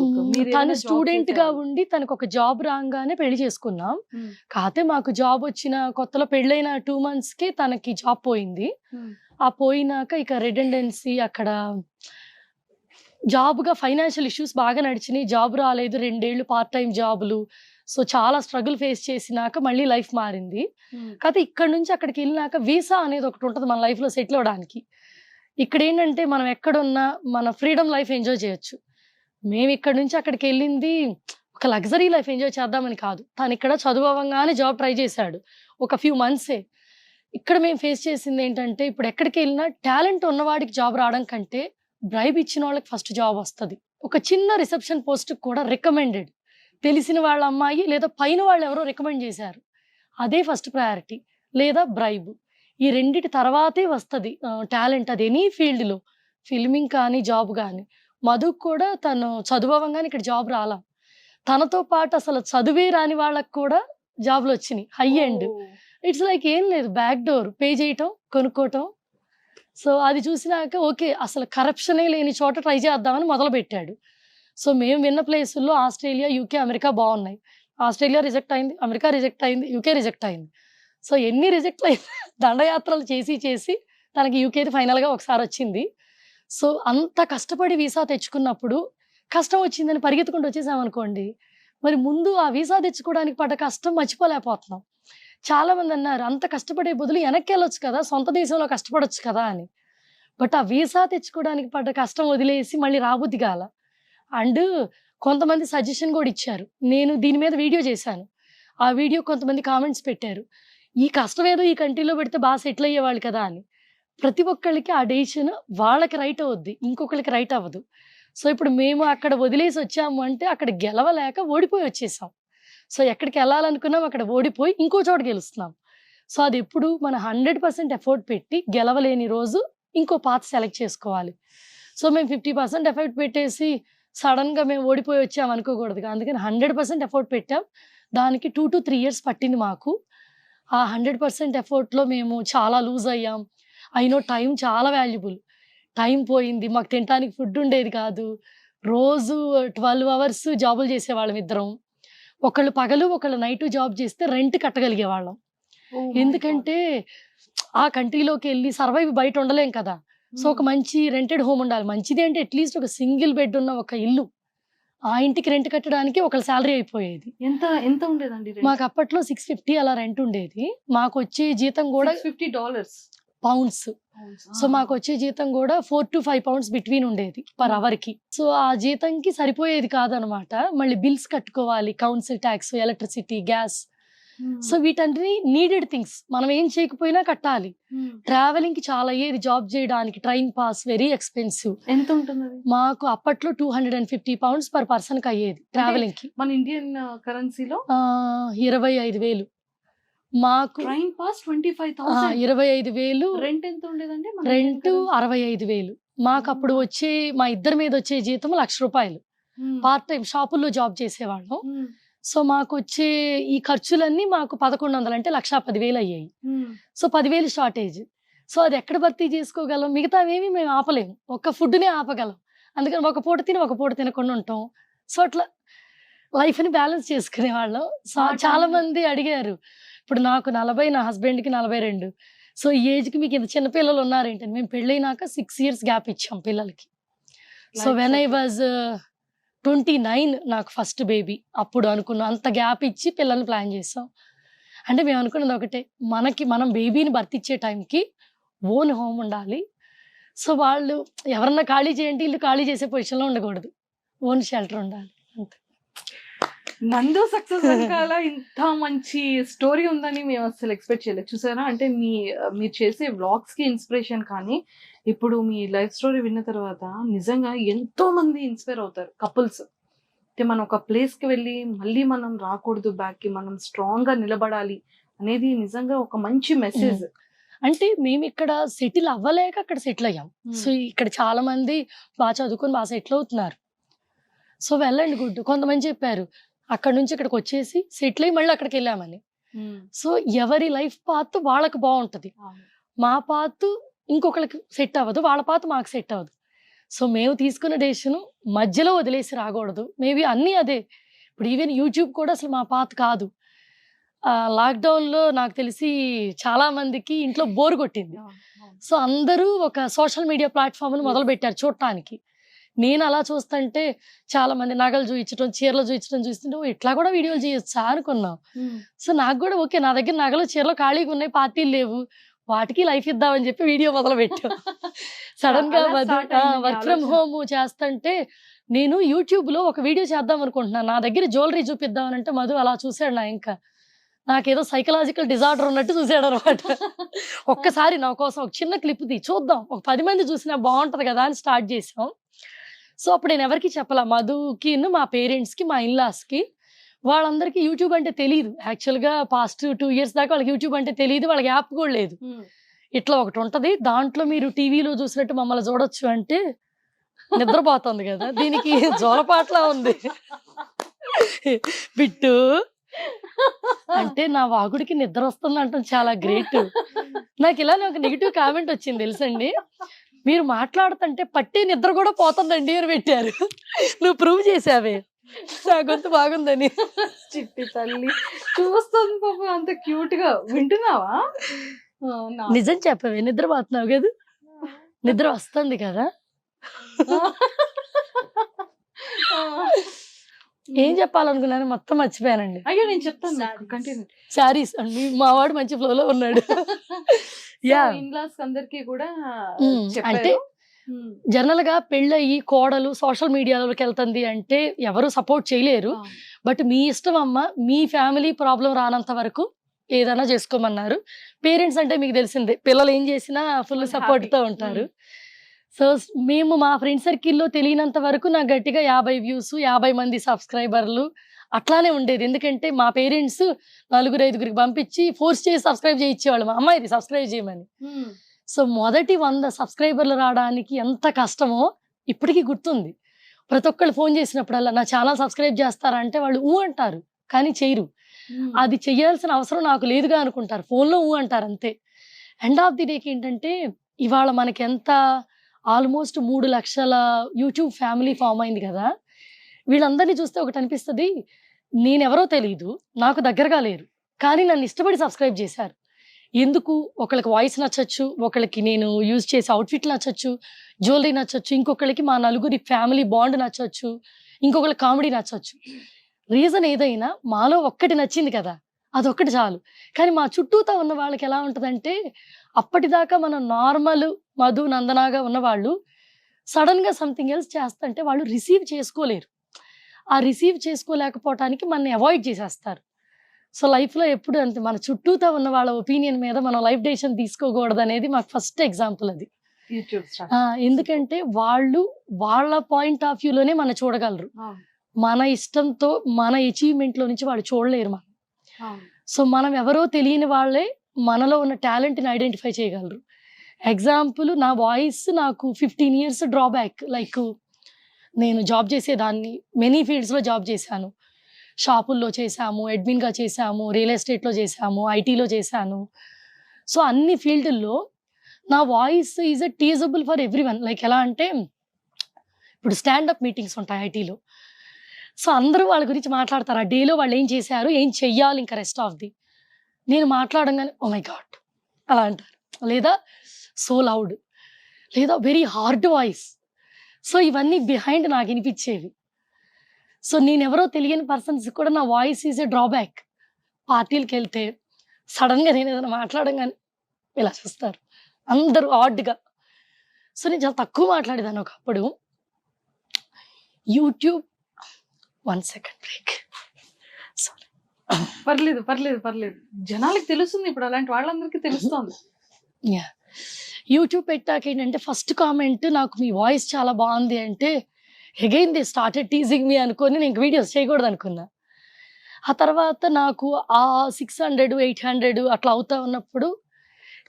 తను స్టూడెంట్ గా ఉండి తనకు ఒక జాబ్ రాగానే పెళ్లి చేసుకున్నాం. కాకపోతే మాకు జాబ్ వచ్చిన కొత్తలో పెళ్ళైన 2 months కి తనకి జాబ్ పోయింది. ఆ పోయినాక ఇక రిడెండెన్సీ అక్కడ జాబ్గా ఫైనాన్షియల్ ఇష్యూస్ బాగా నడిచినాయి, జాబ్ రాలేదు, 2 ఏళ్ళు పార్ట్ టైం జాబులు. సో చాలా స్ట్రగుల్ ఫేస్ చేసినాక మళ్ళీ లైఫ్ మారింది. కాకపోతే ఇక్కడ నుంచి అక్కడికి వెళ్ళినాక వీసా అనేది ఒకటి ఉంటుంది మన లైఫ్లో సెటిల్ అవ్వడానికి. ఇక్కడ ఏంటంటే మనం ఎక్కడున్నా మన ఫ్రీడమ్ లైఫ్ ఎంజాయ్ చేయొచ్చు. మేము ఇక్కడ నుంచి అక్కడికి వెళ్ళింది ఒక లగ్జరీ లైఫ్ ఎంజాయ్ చేద్దామని కాదు. తను ఇక్కడ చదువు అవ్వగానే జాబ్ ట్రై చేశాడు, ఒక ఫ్యూ మంత్సే. ఇక్కడ మేము ఫేస్ చేసింది ఏంటంటే ఇప్పుడు ఎక్కడికి వెళ్ళినా టాలెంట్ ఉన్నవాడికి జాబ్ రావడం కంటే బ్రైబ్ ఇచ్చిన వాళ్ళకి ఫస్ట్ జాబ్ వస్తుంది. ఒక చిన్న రిసెప్షన్ పోస్ట్ కూడా రికమెండెడ్, తెలిసిన వాళ్ళ అమ్మాయి లేదా పైన వాళ్ళు ఎవరో రికమెండ్ చేశారు, అదే ఫస్ట్ ప్రయారిటీ. లేదా బ్రైబ్, ఈ రెండిటి తర్వాతే వస్తుంది టాలెంట్. అది ఎనీ ఫీల్డ్లో, ఫిల్మింగ్ కానీ జాబ్ కానీ. మధుకు కూడా తను చదువు అవ్వగానే ఇక్కడ జాబ్ రాలా, తనతో పాటు అసలు చదువే రాని వాళ్ళకి కూడా జాబ్లు వచ్చినాయి హై ఎండ్. ఇట్స్ లైక్ ఏం లేదు, బ్యాక్ డోర్ పే చేయటం, కొనుక్కోవటం. సో అది చూసినాక ఓకే, అసలు కరప్షనే లేని చోట ట్రై చేద్దామని మొదలు పెట్టాడు. సో మేము విన్న ప్లేసుల్లో ఆస్ట్రేలియా, యూకే, అమెరికా బాగున్నాయి. ఆస్ట్రేలియా రిజెక్ట్ అయింది, అమెరికా రిజెక్ట్ అయింది, యూకే రిజెక్ట్ అయింది. సో ఎన్ని రిజెక్ట్ అయింది, దండయాత్రలు చేసి తనకి యూకేది ఫైనల్గా ఒకసారి వచ్చింది. సో అంత కష్టపడి వీసా తెచ్చుకున్నప్పుడు కష్టం వచ్చిందని పరిగెత్తుకుంటూ వచ్చేసామనుకోండి, మరి ముందు ఆ వీసా తెచ్చుకోవడానికి పడ్డ కష్టం మర్చిపోలేకపోతున్నాం. చాలా మంది అన్నారు అంత కష్టపడే బదులు వెనక్కి వెళ్ళొచ్చు కదా, సొంత దేశంలో కష్టపడొచ్చు కదా అని. బట్ ఆ వీసా తెచ్చుకోవడానికి పడ్డ కష్టం వదిలేసి మళ్ళీ రాబుద్ది కాల. అండ్ కొంతమంది సజెషన్ కూడా ఇచ్చారు, నేను దీని మీద వీడియో చేశాను, ఆ వీడియో కొంతమంది కామెంట్స్ పెట్టారు, ఈ కష్టం ఏదో ఈ కంట్రీలో పెడితే బాగా సెటిల్ అయ్యేవాళ్ళు కదా అని. ప్రతి ఒక్కళ్ళకి ఆ డెసిషన్ వాళ్ళకి రైట్ అవుద్ది, ఇంకొకరికి రైట్ అవ్వదు. సో ఇప్పుడు మేము అక్కడ వదిలేసి వచ్చాము అంటే అక్కడ గెలవలేక ఓడిపోయి వచ్చేసాం. సో ఎక్కడికి వెళ్ళాలనుకున్నాం అక్కడ ఓడిపోయి ఇంకో చోట గెలుస్తున్నాం. సో అది ఎప్పుడు మన 100% ఎఫర్ట్ పెట్టి గెలవలేని రోజు ఇంకో పాత సెలెక్ట్ చేసుకోవాలి. సో మేము 50% ఎఫర్ట్ పెట్టేసి సడన్గా మేము ఓడిపోయి వచ్చాం అనుకోకూడదు. అందుకని 100% ఎఫర్ట్ పెట్టాం. దానికి 2 to 3 years పట్టింది మాకు. ఆ 100% ఎఫర్ట్లో మేము చాలా లూజ్ అయ్యాం. అయినో టైం చాలా వాల్యుబుల్, టైం పోయింది, మాకు తినడానికి ఫుడ్ ఉండేది కాదు. రోజు 12 hours జాబులు చేసేవాళ్ళం ఇద్దరం. ఒకళ్ళు పగలు ఒకళ్ళు నైట్ జాబ్ చేస్తే రెంట్ కట్టగలిగే వాళ్ళం. ఎందుకంటే ఆ కంట్రీలోకి వెళ్ళి సర్వైవ్ బయట ఉండలేం కదా. సో ఒక మంచి రెంటెడ్ హోమ్ ఉండాలి. మంచిది అంటే అట్లీస్ట్ ఒక సింగిల్ బెడ్ ఉన్న ఒక ఇల్లు, ఆ ఇంటికి రెంట్ కట్టడానికి ఒకళ్ళ శాలరీ అయిపోయేది. ఎంత ఉండేదండి? మాకు అప్పట్లో 650 అలా రెంట్ ఉండేది. మాకు వచ్చే జీతం కూడా $50 పౌండ్స్. సో మాకు వచ్చే జీతం కూడా 4 to 5 pounds బిట్వీన్ ఉండేది పర్ అవర్ కి. సో ఆ జీతంకి సరిపోయేది కాదనమాట. మళ్ళీ బిల్స్ కట్టుకోవాలి, council tax, electricity, gas. So వీటన్ని నీడెడ్ థింగ్స్, మనం ఏం చేయకపోయినా కట్టాలి. ట్రావెలింగ్ కి చాలా అయ్యేది, జాబ్ చేయడానికి ట్రైన్ పాస్ వెరీ ఎక్స్పెన్సివ్. ఎంత ఉంటుంది? మాకు అప్పట్లో 250 pounds పర్ పర్సన్ కి అయ్యేది ట్రావెలింగ్ కి. మన ఇండియన్ కరెన్సీలో 25,000. మాకు ట్రైన్ పాస్ 25,000. 25,000. రెంట్ ఎంత ఉండేదండి? రెంట్ 65,000. మాకు అప్పుడు వచ్చే మా ఇద్దరి మీద వచ్చే జీతం ₹1,00,000. పార్ట్ టైం షాపుల్లో జాబ్ చేసేవాళ్ళం. సో మాకు వచ్చే ఈ ఖర్చులన్నీ మాకు 1,100 అంటే 1,10,000 అయ్యాయి. So 10,000 shortage. సో అది ఎక్కడ భర్తీ చేసుకోగలం? మిగతావేమి మేము ఆపలేము, ఒక్క ఫుడ్నే ఆపగలం. అందుకని ఒక పూట తిని ఒక పూట తినకుండా ఉంటాం. సో అట్లా లైఫ్ని బ్యాలెన్స్ చేసుకునే వాళ్ళం. సో చాలా మంది అడిగారు, ఇప్పుడు నాకు 40, నా హస్బెండ్కి 42. సో ఈ ఏజ్కి మీకు ఇంత చిన్న పిల్లలు ఉన్నారేంటని. మేము పెళ్ళైనాక 6 years గ్యాప్ ఇచ్చాం పిల్లలకి. సో వెన్ ఐ వాజ్ 29 నాకు ఫస్ట్ బేబీ. అప్పుడు అనుకున్నాం అంత గ్యాప్ ఇచ్చి పిల్లల్ని ప్లాన్ చేసాం. అంటే మేము అనుకున్నది ఒకటే, మనం బేబీని బర్త్ ఇచ్చే టైంకి ఓన్ హోమ్ ఉండాలి. సో వాళ్ళు ఎవరన్నా ఖాళీ చేయండి, ఇల్లు ఖాళీ చేసే పొజిషన్లో ఉండకూడదు, ఓన్ షెల్టర్ ఉండాలి. అంతే. నందు సక్సెస్ వెనకాల ఇంత మంచి స్టోరీ ఉందని మేము అసలు ఎక్స్పెక్ట్ చేయలేదు. చూసారా, అంటే మీరు చేసే వ్లాగ్స్ కి ఇన్స్పిరేషన్, కానీ ఇప్పుడు మీ లైఫ్ స్టోరీ విన్న తర్వాత నిజంగా ఎంతో మంది ఇన్స్పైర్ అవుతారు. కపుల్స్ అంటే మనం ఒక ప్లేస్ కి వెళ్ళి మళ్ళీ మనం రాకూడదు, బ్యాక్ కి మనం స్ట్రాంగ్ గా నిలబడాలి అనేది నిజంగా ఒక మంచి మెసేజ్. అంటే మేము ఇక్కడ సెటిల్ అవ్వలేక అక్కడ సెటిల్ అయ్యాం. సో ఇక్కడ చాలా మంది బాగా చదువుకొని బాగా సెటిల్ అవుతున్నారు. సో వెళ్ళండి గుడ్. కొంతమంది చెప్పారు అక్కడ నుంచి ఇక్కడికి వచ్చేసి సెటిల్ అయ్యి మళ్ళీ అక్కడికి వెళ్ళామని. సో ఎవరి లైఫ్ పాత్ వాళ్ళకి బాగుంటది. మా పాత్ ఇంకొకరికి సెట్ అవ్వదు, వాళ్ళ పాత్ మాకు సెట్ అవ్వదు. సో మేము తీసుకున్న డెసిషన్ మధ్యలో వదిలేసి రాకూడదు. మేబీ అన్నీ అదే. ఇప్పుడు ఈవెన్ యూట్యూబ్ కూడా అసలు మా పాత్ కాదు. లాక్డౌన్లో నాకు తెలిసి చాలా మందికి ఇంట్లో బోర్ కొట్టింది. సో అందరూ ఒక సోషల్ మీడియా ప్లాట్ఫామ్ని మొదలు పెట్టారు చూడటానికి. నేను అలా చూస్తుంటే చాలా మంది నగలు చూపించడం, చీరలు చూపించడం చూస్తుంటే ఇట్లా కూడా వీడియోలు చేయొచ్చా అనుకున్నాం. సో నాకు కూడా ఓకే, నా దగ్గర నగలు చీరలు ఖాళీగా ఉన్నాయి, పార్టీలు లేవు, వాటికి లైఫ్ ఇద్దామని చెప్పి వీడియో మొదలు పెట్టాం. సడన్ గా వర్క్ ఫ్రమ్ హోమ్ చేస్తుంటే నేను యూట్యూబ్ లో ఒక వీడియో చేద్దాం అనుకుంటున్నాను, నా దగ్గర జ్యువెలరీ చూపిద్దామని అంటే మధు అలా చూసాడు. ఇంకా నాకేదో సైకలాజికల్ డిజార్డర్ ఉన్నట్టు చూసాడు అనమాట. ఒక్కసారి నా కోసం ఒక చిన్న క్లిప్ చూద్దాం, ఒక 10 మంది చూసినా బాగుంటది కదా అని స్టార్ట్ చేసాం. సో అప్పుడు నేను ఎవరికి చెప్పాల, మధుకి మా పేరెంట్స్కి మా ఇన్లాస్కి వాళ్ళందరికీ యూట్యూబ్ అంటే తెలియదు. యాక్చువల్గా పాస్ట్ 2 years దాకా వాళ్ళకి యూట్యూబ్ అంటే తెలియదు, వాళ్ళకి యాప్ కూడా లేదు. ఇట్లా ఒకటి ఉంటది, దాంట్లో మీరు టీవీలో చూసినట్టు మమ్మల్ని చూడొచ్చు అంటే నిద్రపోతుంది కదా, దీనికి జోలపాట్లా ఉంది. బిట్టు అంటే నా వాగుడికి నిద్ర వస్తుంది అంటే చాలా గ్రేట్. నాకు ఇలానే ఒక నెగిటివ్ కామెంట్ వచ్చింది తెలుసండి, మీరు మాట్లాడుతుంటే పట్టి నిద్ర కూడా పోతుందండి అని పెట్టారు. నువ్వు ప్రూవ్ చేసావే నా గొంతు బాగుందని. చిట్టి తల్లి చూస్తుంది పాపం అంత క్యూట్ గా. వింటున్నావా? నిజం చెప్పవే, నిద్రపోతున్నావు కదా? నిద్ర వస్తుంది కదా? ఏం చెప్పాలనుకున్నాను మొత్తం మర్చిపోయానండి. అయ్యో నేను చెప్తాను, కంటిన్యూ. శారీస్ అండి, మా వాడు మంచి ఫ్లోలో ఉన్నాడు. యా, ఇన్లాస్ అందరికి కూడా అంటే జనరల్ గా పెళ్ళయి కోడలు సోషల్ మీడియాలోకి వెళ్తుంది అంటే ఎవరు సపోర్ట్ చేయలేరు. బట్ మీ ఇష్టం అమ్మ, మీ ఫ్యామిలీ ప్రాబ్లం రానంత వరకు ఏదైనా చేసుకోమన్నారు. పేరెంట్స్ అంటే మీకు తెలిసిందే, పిల్లలు ఏం చేసినా ఫుల్ సపోర్ట్ తో ఉంటారు. సో మేము మా ఫ్రెండ్ సర్కిల్లో తెలియనంత వరకు నాకు గట్టిగా 50 views, 50 మంది సబ్స్క్రైబర్లు అట్లానే ఉండేది. ఎందుకంటే మా పేరెంట్స్ 4-5 పంపించి ఫోర్స్ చేసి సబ్స్క్రైబ్ చేయించేవాళ్ళు, మా అమ్మాయిది సబ్స్క్రైబ్ చేయమని. సో మొదటి 100 సబ్స్క్రైబర్లు రావడానికి ఎంత కష్టమో ఇప్పటికీ గుర్తుంది. ప్రతి ఒక్కళ్ళు ఫోన్ చేసినప్పుడల్లా నా ఛానల్ సబ్స్క్రైబ్ చేస్తారా అంటే వాళ్ళు ఊ అంటారు కానీ చేయరు. అది చెయ్యాల్సిన అవసరం నాకు లేదుగా అనుకుంటారు, ఫోన్లో ఊ అంటారు అంతే. ఎండ్ ఆఫ్ ది డేకి ఏంటంటే ఇవాళ మనకి ఎంత ఆల్మోస్ట్ 3 లక్షల యూట్యూబ్ ఫ్యామిలీ ఫామ్ అయింది కదా. వీళ్ళందరినీ చూస్తే ఒకటి అనిపిస్తుంది, నేనెవరో తెలియదు, నాకు దగ్గరగా లేరు, కానీ నన్ను ఇష్టపడి సబ్స్క్రైబ్ చేశారు. ఎందుకు? ఒకళ్ళకి వాయిస్ నచ్చచ్చు, ఒకళ్ళకి నేను యూజ్ చేసే అవుట్ఫిట్ నచ్చచ్చు, జ్యువెలరీ నచ్చచ్చు, ఇంకొకళ్ళకి మా నలుగురి ఫ్యామిలీ బాండ్ నచ్చచ్చు, ఇంకొకళ్ళకి కామెడీ నచ్చచ్చు. రీజన్ ఏదైనా మాలో ఒక్కటి నచ్చింది కదా, అదొక్కటి చాలు. కానీ మా చుట్టూతో ఉన్న వాళ్ళకి ఎలా ఉంటుందంటే, అప్పటిదాకా మనం నార్మల్ మధు నందనాగా ఉన్నవాళ్ళు సడన్ గా సంథింగ్ ఎల్స్ చేస్తుంటే వాళ్ళు రిసీవ్ చేసుకోలేరు. ఆ రిసీవ్ చేసుకోలేకపోవటానికి మనని అవాయిడ్ చేసేస్తారు. సో లైఫ్లో ఎప్పుడు అంతే, మన చుట్టూతో ఉన్న వాళ్ళ ఒపీనియన్ మీద మనం లైఫ్ డెసిషన్ తీసుకోకూడదు అనేది మాకు ఫస్ట్ ఎగ్జాంపుల్ అది. ఎందుకంటే వాళ్ళు వాళ్ళ పాయింట్ ఆఫ్ వ్యూలోనే మనం చూడగలరు, మన ఇష్టంతో మన అచీవ్మెంట్ లో నుంచి వాళ్ళు చూడలేరు మనం. సో మనం ఎవరో తెలియని వాళ్ళే మనలో ఉన్న టాలెంట్ని ఐడెంటిఫై చేయగలరు. ఎగ్జాంపుల్, నా వాయిస్ నాకు 15 years డ్రాబ్యాక్. లైక్ నేను జాబ్ చేసేదాన్ని, మెనీ ఫీల్డ్స్లో జాబ్ చేశాను. షాపుల్లో చేశాము, అడ్మిన్గా చేశాము, రియల్ ఎస్టేట్లో చేశాము, ఐటీలో చేశాను. సో అన్ని ఫీల్డ్ల్లో నా voice is a teasable for everyone. Like ఎలా అంటే, ఇప్పుడు స్టాండప్ మీటింగ్స్ ఉంటాయి ఐటీలో. సో అందరూ వాళ్ళ గురించి మాట్లాడతారు, ఆ డేలో వాళ్ళు ఏం చేశారు, ఏం చెయ్యాలి, ఇంకా రెస్ట్ ఆఫ్ ది. నేను మాట్లాడంగానే ఓ మై గాడ్ అలా అంటారు, లేదా సో లౌడ్, లేదా వెరీ హార్డ్ వాయిస్. సో ఇవన్నీ బిహైండ్ నాకు వినిపించేవి. సో నేనెవరో తెలియని పర్సన్స్ కూడా నా వాయిస్ ఈజ్ ఏ డ్రాబ్యాక్. పార్టీలకు వెళ్తే సడన్గా నేను ఏదైనా మాట్లాడంగానే ఇలా చూస్తారు అందరూ ఆడ్గా. సో నేను చాలా తక్కువ మాట్లాడేదాన్ని ఒకప్పుడు. YouTube 1 second break, sorry. పర్లేదు పర్లేదు పర్లేదు, జనాలకి తెలుస్తుంది ఇప్పుడు, అలాంటి వాళ్ళందరికీ తెలుస్తుంది. యూట్యూబ్ పెట్టాక ఏంటంటే ఫస్ట్ కామెంట్ నాకు మీ వాయిస్ చాలా బాగుంది అంటే, అగైన్ దే స్టార్టెడ్ టీజింగ్ మీ అనుకొని నేను వీడియోస్ చేయకూడదు అనుకున్నా. ఆ తర్వాత నాకు ఆ 600, 800 అట్లా అవుతా ఉన్నప్పుడు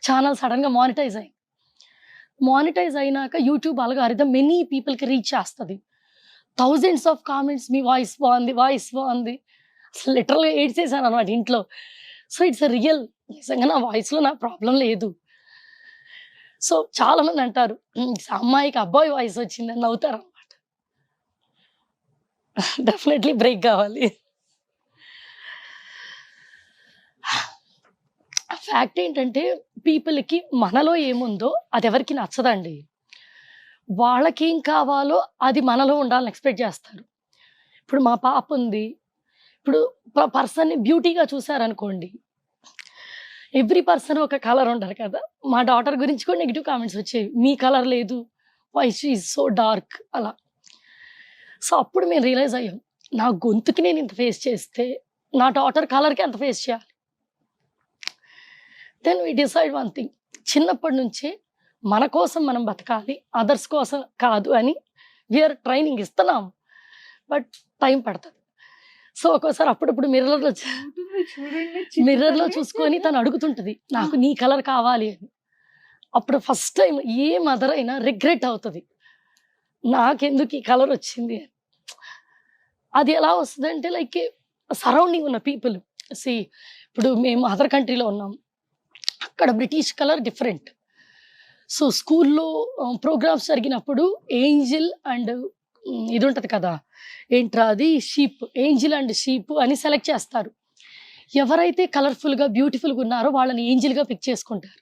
ఛానల్ సడన్గా మానిటైజ్ అయ్యి, మానిటైజ్ అయినాక యూట్యూబ్ అల్గారిథం మెనీ పీపుల్కి రీచ్ చేస్తుంది. thousands of comments, me voice బాగుంది, వాయిస్ బాగుంది. అసలు లిటరల్గా ఏడ్చేసాను అనమాట ఇంట్లో. సో ఇట్స్ అ రియల్, నిజంగా నా వాయిస్లో నా ప్రాబ్లం లేదు. సో చాలా మంది అంటారు అమ్మాయికి అబ్బాయి వాయిస్ వచ్చిందని నవ్వుతారు అనమాట. డెఫినెట్లీ బ్రేక్ కావాలి. ఫ్యాక్ట్ ఏంటంటే, పీపుల్కి మనలో ఏముందో అది ఎవరికి నచ్చదండి. వాళ్ళకి ఏం కావాలో అది మనలో ఉండాలని ఎక్స్పెక్ట్ చేస్తారు. ఇప్పుడు మా పాప ఉంది, ఇప్పుడు పర్సన్ని బ్యూటీగా చూసారనుకోండి, ఎవ్రీ పర్సన్ ఒక కలర్ ఉంటారు కదా. మా డాటర్ గురించి కూడా నెగిటివ్ కామెంట్స్ వచ్చేవి, మీ కలర్ లేదు, వాయిస్ ఈజ్ సో డార్క్ అలా. సో అప్పుడు మేము రియలైజ్ అయ్యాం, నా గొంతుకి నేను ఇంత ఫేస్ చేస్తే నా డాటర్ కలర్కి ఎంత ఫేస్ చేయాలి. Then we decide one thing, చిన్నప్పటి నుంచే మన కోసం మనం బతకాలి, అదర్స్ కోసం కాదు అని వీఆర్ ట్రైనింగ్ ఇస్తున్నాం, బట్ టైం పడుతుంది. సో ఒక్కోసారి అప్పుడప్పుడు మిర్రర్లో చూసుకొని తను అడుగుతుంటది, నాకు నీ కలర్ కావాలి అని. అప్పుడు ఫస్ట్ టైం ఏ మదర్ అయినా రిగ్రెట్ అవుతుంది, నాకెందుకు ఈ కలర్ వచ్చింది అని. అది ఎలా వస్తుంది అంటే లైక్ సరౌండింగ్ ఉన్న పీపుల్ ఇప్పుడు మేము అదర్ కంట్రీలో ఉన్నాం, అక్కడ బ్రిటిష్ కలర్ డిఫరెంట్. సో స్కూల్లో ప్రోగ్రామ్స్ జరిగినప్పుడు ఏంజిల్ అండ్ ఇది ఉంటుంది కదా, ఏంట్రా అది, షీప్, ఏంజిల్ అండ్ షీప్ అని సెలెక్ట్ చేస్తారు. ఎవరైతే కలర్ఫుల్గా బ్యూటిఫుల్గా ఉన్నారో వాళ్ళని ఏంజిల్గా పిక్ చేసుకుంటారు.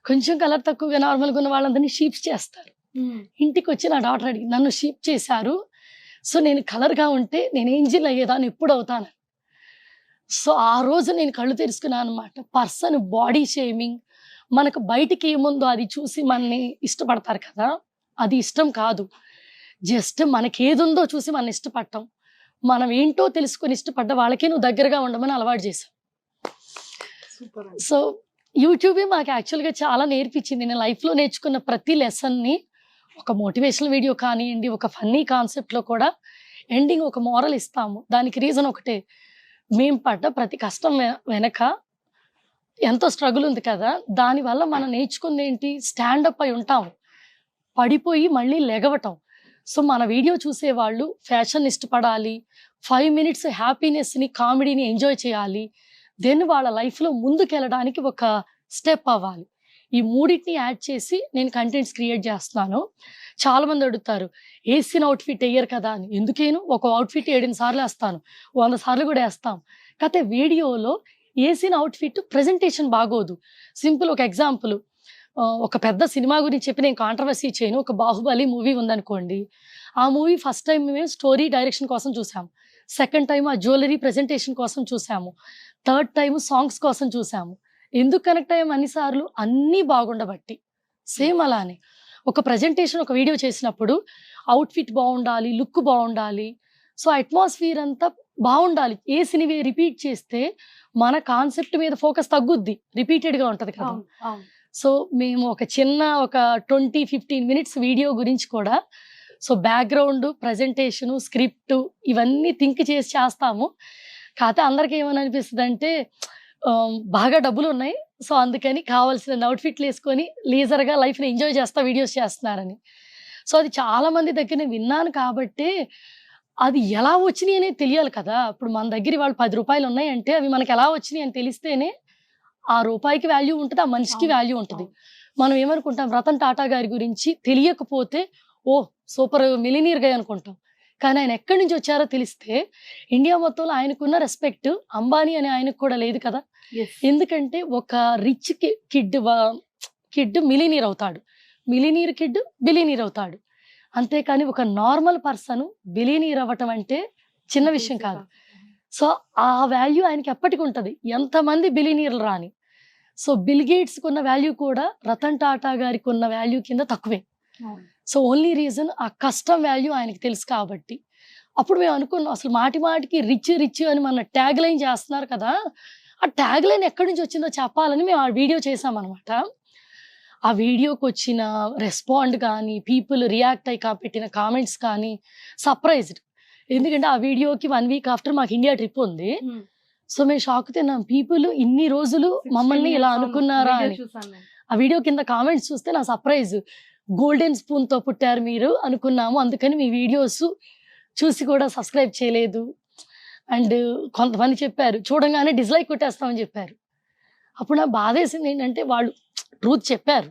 కొంచెం కలర్ తక్కువగా నార్మల్గా ఉన్న వాళ్ళందరినీ షీప్స్ చేస్తారు. ఇంటికి వచ్చి నా డాటర్ అడిగింది, నన్ను షీప్ చేశారు, సో నేను కలర్గా ఉంటే నేను ఏంజిల్ అయ్యేదాన్ని ఎప్పుడు అవుతాను. సో ఆ రోజు నేను కళ్ళు తెరుచుకున్నాను అనమాట. పర్సన్ బాడీ షేమింగ్, మనకు బయటికి ఏముందో అది చూసి మనని ఇష్టపడతారు కదా, అది ఇష్టం కాదు. జస్ట్ మనకి ఏది ఉందో చూసి మనం ఇష్టపడటం, మనం ఏంటో తెలుసుకొని ఇష్టపడ్డ వాళ్ళకే నువ్వు దగ్గరగా ఉండమని అలవాటు చేశాం. సో యూట్యూబే మాకు యాక్చువల్గా చాలా నేర్పించింది. నేను లైఫ్లో నేర్చుకున్న ప్రతి లెసన్ని ఒక మోటివేషనల్ వీడియో కానివ్వండి, ఒక ఫన్నీ కాన్సెప్ట్లో కూడా ఎండింగ్ ఒక మోరల్ ఇస్తాము. దానికి రీజన్ ఒకటే, మేము పడ్డ ప్రతి కష్టం వెనక ఎంతో స్ట్రగుల్ ఉంది కదా, దానివల్ల మనం నేర్చుకుంది ఏంటి, స్టాండప్ అయి ఉంటాం, పడిపోయి మళ్ళీ లెగవటం. సో మన వీడియో చూసేవాళ్ళు ఫ్యాషన్ ఇష్టపడాలి, 5 minutes హ్యాపీనెస్ని, కామెడీని ఎంజాయ్ చేయాలి, దెన్ వాళ్ళ లైఫ్లో ముందుకెళ్ళడానికి ఒక స్టెప్ అవ్వాలి. ఈ మూడింటిని యాడ్ చేసి నేను కంటెంట్స్ క్రియేట్ చేస్తున్నాను. చాలామంది అడుగుతారు, వేసిన అవుట్ఫిట్ వేయరు కదా అని. ఎందుకేను, ఒక అవుట్ఫిట్ 7 సార్లు వేస్తాను, 100 సార్లు కూడా వేస్తాం. కాకపోతే వీడియోలో వేసిన అవుట్ఫిట్ ప్రజెంటేషన్ బాగోదు. సింపుల్ ఒక ఎగ్జాంపుల్, ఒక పెద్ద సినిమా గురించి చెప్పి నేను కాంట్రవర్సీ చేయను. ఒక బాహుబలి మూవీ ఉందనుకోండి, ఆ మూవీ ఫస్ట్ టైం మేము స్టోరీ డైరెక్షన్ కోసం చూసాము, సెకండ్ టైం ఆ జ్యువెలరీ ప్రజెంటేషన్ కోసం చూసాము, థర్డ్ టైం సాంగ్స్ కోసం చూసాము. ఎందుకు కనెక్ట్ అయ్యాము అన్నిసార్లు, అన్నీ బాగుండబట్టి. సేమ్ అలానే ఒక ప్రజెంటేషన్, ఒక వీడియో చేసినప్పుడు అవుట్ఫిట్ బాగుండాలి, లుక్ బాగుండాలి, సో అట్మాస్ఫియర్ అంతా బాగుండాలి. ఏ సినిమా రిపీట్ చేస్తే మన కాన్సెప్ట్ మీద ఫోకస్ తగ్గుద్ది, రిపీటెడ్గా ఉంటుంది కదా. సో మేము ఒక 20-15 minutes వీడియో గురించి కూడా, సో బ్యాక్గ్రౌండ్, ప్రజెంటేషను, స్క్రిప్ట్ ఇవన్నీ థింక్ చేసి చేస్తాము. కాకపోతే అందరికీ ఏమని అనిపిస్తుంది అంటే, బాగా డబ్బులు ఉన్నాయి, సో అందుకని కావాల్సిన అవుట్ఫిట్లు వేసుకొని లీజర్గా లైఫ్ని ఎంజాయ్ చేస్తా వీడియోస్ చేస్తున్నారని. సో అది చాలా మంది దగ్గర నేను విన్నాను కాబట్టి, అది ఎలా వచ్చినాయి అనేది తెలియాలి కదా. ఇప్పుడు మన దగ్గర వాళ్ళు 10 రూపాయలు ఉన్నాయంటే అవి మనకి ఎలా వచ్చినాయి అని తెలిస్తేనే ఆ రూపాయికి వాల్యూ ఉంటుంది, ఆ మనిషికి వాల్యూ ఉంటుంది. మనం ఏమనుకుంటాం, రతన్ టాటా గారి గురించి తెలియకపోతే ఓ సూపర్ మిలినీర్ గా అనుకుంటాం. కానీ ఆయన ఎక్కడి నుంచి వచ్చారో తెలిస్తే ఇండియా మొత్తంలో ఆయనకున్న రెస్పెక్ట్ అంబానీ అనే ఆయనకు కూడా లేదు కదా. ఎందుకంటే ఒక రిచ్ కిడ్ మిలినీర్ అవుతాడు, మిలినీర్ కిడ్ బిలినీర్ అవుతాడు. అంతేకాని ఒక నార్మల్ పర్సన్ బిలినీర్ అవ్వటం అంటే చిన్న విషయం కాదు. సో ఆ వాల్యూ ఆయనకి ఎప్పటికి ఉంటుంది, ఎంతమంది బిలినీర్లు రాని. సో బిల్ గేట్స్కి ఉన్న వాల్యూ కూడా రతన్ టాటా గారికి ఉన్న వాల్యూ కింద తక్కువే. సో ఓన్లీ రీజన్ ఆ కష్టం వాల్యూ ఆయనకి తెలుసు కాబట్టి. అప్పుడు మేము అనుకున్నాం, అసలు మాటి మాటికి రిచ్ రిచ్ అని మన ట్యాగ్ లైన్ చేస్తున్నారు కదా, ఆ ట్యాగ్ లైన్ ఎక్కడి నుంచి వచ్చిందో చెప్పాలని మేము ఆ వీడియో చేసామన్నమాట. ఆ వీడియోకి వచ్చిన రెస్పాండ్ కానీ, పీపుల్ రియాక్ట్ అయ్యి పెట్టిన కామెంట్స్ కానీ సర్ప్రైజ్డ్. ఎందుకంటే ఆ వీడియోకి 1 week ఆఫ్టర్ మాకు ఇండియా ట్రిప్ ఉంది. సో మేము షాక్ తిన్నాం, పీపుల్ ఇన్ని రోజులు మమ్మల్ని ఇలా అనుకున్నారా అని. ఆ వీడియో కింద కామెంట్స్ చూస్తే నా సర్ప్రైజ్, గోల్డెన్ స్పూన్తో పుట్టారు మీరు అనుకున్నాము, అందుకని మీ వీడియోస్ చూసి కూడా సబ్స్క్రైబ్ చేయలేదు. అండ్ కొంతమంది చెప్పారు చూడంగానే డిస్లైక్ కొట్టేస్తామని చెప్పారు. అప్పుడు నాకు బాధేసింది ఏంటంటే, వాళ్ళు ట్రూత్ చెప్పారు,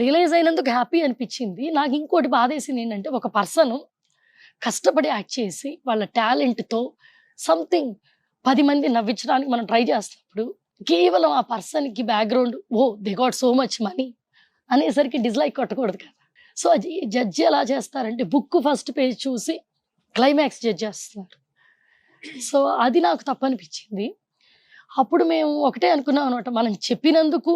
రియలైజ్ అయినందుకు హ్యాపీ అనిపించింది. నాకు ఇంకోటి బాధేసింది ఏంటంటే, ఒక పర్సన్ కష్టపడి యాక్ట్ చేసి వాళ్ళ టాలెంట్తో సంథింగ్ 10 మంది నవ్వించడానికి మనం ట్రై చేస్తున్నప్పుడు కేవలం ఆ పర్సన్కి background they got so much money అనేసరికి డిస్లైక్ కొట్టకూడదు కదా. సో అది జడ్జి ఎలా చేస్తారంటే, బుక్ ఫస్ట్ పేజ్ చూసి క్లైమాక్స్ జడ్జ్ చేస్తున్నారు. సో అది నాకు తప్పనిపించింది. అప్పుడు మేము ఒకటే అనుకున్నాం అనమాట, మనం చెప్పినందుకు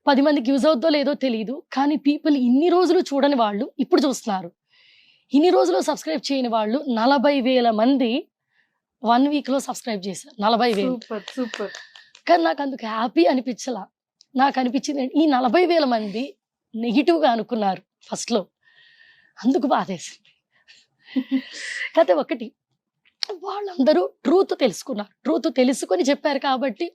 10 మందికి యూజ్ అవుద్దో లేదో తెలియదు, కానీ పీపుల్ ఇన్ని రోజులు చూడని వాళ్ళు ఇప్పుడు చూస్తున్నారు. ఇన్ని రోజులు సబ్స్క్రైబ్ చేయని వాళ్ళు 40,000 మంది 1 weekలో సబ్స్క్రైబ్ చేశారు. 40,000. కానీ నాకు అందుకు హ్యాపీ అనిపించలా. నాకు అనిపించింది ఈ 40,000 మంది నెగిటివ్గా అనుకున్నారు, ఫస్ట్‌లో. అందుకు బాధేసింది. కాతే ఒకటి వాళ్ళందరూ ట్రూత్ తెలుసుకున్నారు. ట్రూత్ తెలుసుకొని చెప్పారు కాబట్టి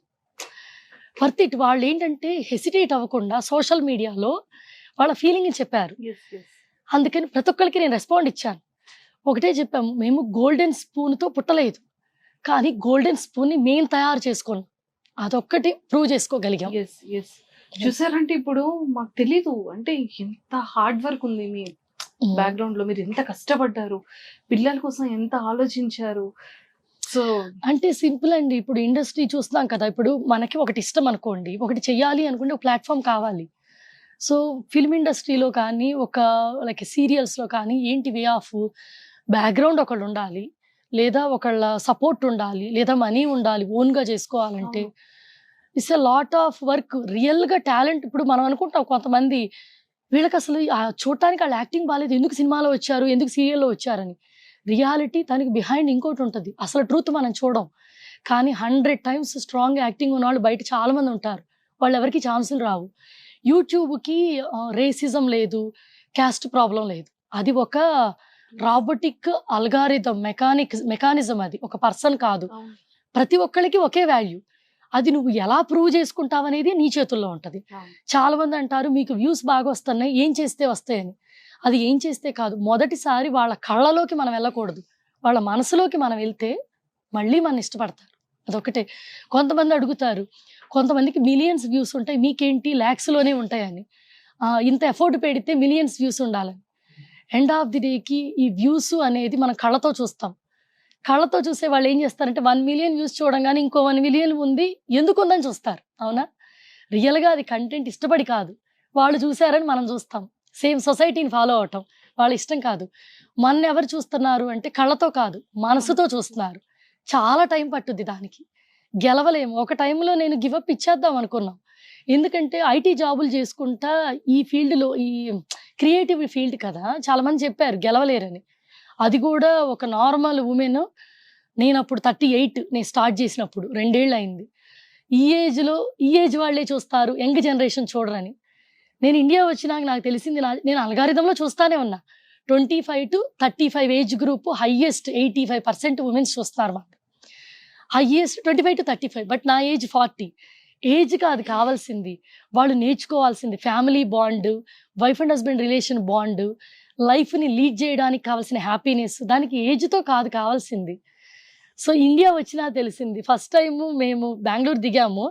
వర్త్ ఇట్. వాళ్ళేంటంటే హెసిటేట్ అవ్వకుండా సోషల్ మీడియాలో వాళ్ళ ఫీలింగ్‌ని చెప్పారు. అందుకని ప్రతి ఒక్కళ్ళకి నేను రెస్పాండ్ ఇచ్చాను. ఒకటే చెప్పాము, మేము గోల్డెన్ స్పూన్‌తో పుట్టలేదు. కానీ గోల్డెన్ స్పూన్‌ని మేము తయారు చేసుకున్నాం. అదొక్కటి ప్రూవ్ చేసుకోగలిగాం. చూసారంటే ఇప్పుడు మాకు తెలీదు అంటే ఎంత హార్డ్ వర్క్ ఉంది మీ బ్యాక్గ్రౌండ్ లో, మీరు ఎంత కష్టపడ్డారు, పిల్లల కోసం ఎంత ఆలోచించారు. సో అంటే సింపుల్ అండి. ఇప్పుడు ఇండస్ట్రీ చూస్తున్నాం కదా, ఇప్పుడు మనకి ఒకటి ఇష్టం అనుకోండి, ఒకటి చెయ్యాలి అనుకుంటే ఒక ప్లాట్ఫామ్ కావాలి. సో ఫిల్మ్ ఇండస్ట్రీలో కానీ ఒక లైక్ సీరియల్స్లో కానీ ఏంటి వే ఆఫ్ బ్యాక్గ్రౌండ్ ఒకళ్ళు ఉండాలి, లేదా ఒకళ్ళ సపోర్ట్ ఉండాలి, లేదా మనీ ఉండాలి ఓన్గా చేసుకోవాలంటే. It's a lot of work. రియల్గా టాలెంట్ ఇప్పుడు మనం అనుకుంటాం కొంతమంది వీళ్ళకి అసలు చూడటానికి వాళ్ళ యాక్టింగ్ బాగాలేదు, ఎందుకు సినిమాలో వచ్చారు, ఎందుకు సీరియల్లో వచ్చారని. రియాలిటీ దానికి బిహైండ్ ఇంకోటి ఉంటుంది. అసలు ట్రూత్ మనం చూడం. కానీ 100 times స్ట్రాంగ్ యాక్టింగ్ ఉన్న వాళ్ళు బయట చాలా మంది ఉంటారు. వాళ్ళు ఎవరికి ఛాన్సులు రావు. యూట్యూబ్కి రేసిజం లేదు, క్యాస్ట్ ప్రాబ్లం లేదు. అది ఒక రాబోటిక్ అల్గారిథం మెకానిజం. అది ఒక పర్సన్ కాదు. ప్రతి ఒక్కరికి ఒకే వాల్యూ. అది నువ్వు ఎలా ప్రూవ్ చేసుకుంటావు అనేది నీ చేతుల్లో ఉంటుంది. చాలా మంది అంటారు మీకు వ్యూస్ బాగా వస్తున్నాయి, ఏం చేస్తే వస్తాయని. అది ఏం చేస్తే కాదు, మొదటిసారి వాళ్ళ కళ్ళలోకి మనం వెళ్ళకూడదు, వాళ్ళ మనసులోకి మనం వెళ్తే మళ్ళీ మన ఇష్టపడతారు. అదొకటే. కొంతమంది అడుగుతారు, కొంతమందికి మిలియన్స్ వ్యూస్ ఉంటాయి, మీకేంటి ల్యాక్స్లోనే ఉంటాయని. ఇంత ఎఫర్ట్ పెడితే మిలియన్స్ వ్యూస్ ఉండాలని. ఎండ్ ఆఫ్ ది డేకి ఈ వ్యూస్ అనేది మనం కళ్ళతో చూస్తాం. కళ్ళతో చూసే వాళ్ళు ఏం చేస్తారంటే 1 million వ్యూస్ చూడంగానే ఇంకో 1 million ఉంది ఎందుకు ఉందని చూస్తారు. అవునా? రియల్గా అది కంటెంట్ ఇష్టపడి కాదు, వాళ్ళు చూసారని మనం చూస్తాం. సేమ్ సొసైటీని ఫాలో అవటం వాళ్ళ ఇష్టం కాదు. మన ఎవరు చూస్తున్నారు అంటే కళ్ళతో కాదు, మనసుతో చూస్తున్నారు. చాలా టైం పట్టుద్ది దానికి, గెలవలేము. ఒక టైంలో నేను గివప్ ఇచ్చేద్దాం అనుకున్నాం. ఎందుకంటే ఐటీ జాబులు చేసుకుంటా ఈ ఫీల్డ్లో, ఈ క్రియేటివ్ ఫీల్డ్ కదా, చాలామంది చెప్పారు గెలవలేరని. అది కూడా ఒక నార్మల్ ఉమెన్. నేను అప్పుడు 38 నేను స్టార్ట్ చేసినప్పుడు 2 ఏళ్ళు అయింది. ఈ ఏజ్ వాళ్ళే చూస్తారు, యంగ్ జనరేషన్ చూడరని. నేను ఇండియా వచ్చినాక నాకు తెలిసింది, నేను అల్గారిథంలో చూస్తానే ఉన్నా. 25 to 35 age group highest 85% women's చూస్తున్నారు మాట. Highest 25 to 35. బట్ నా ఏజ్ 40. ఏజ్ కాదు కావాల్సింది, వాళ్ళు నేర్చుకోవాల్సింది family bond, wife and husband relation bond, లైఫ్ని లీడ్ చేయడానికి కావాల్సిన హ్యాపీనెస్. దానికి ఏజ్తో కాదు కావాల్సింది. సో ఇండియా వచ్చినా తెలిసింది. ఫస్ట్ టైము మేము బెంగళూరు దిగాము,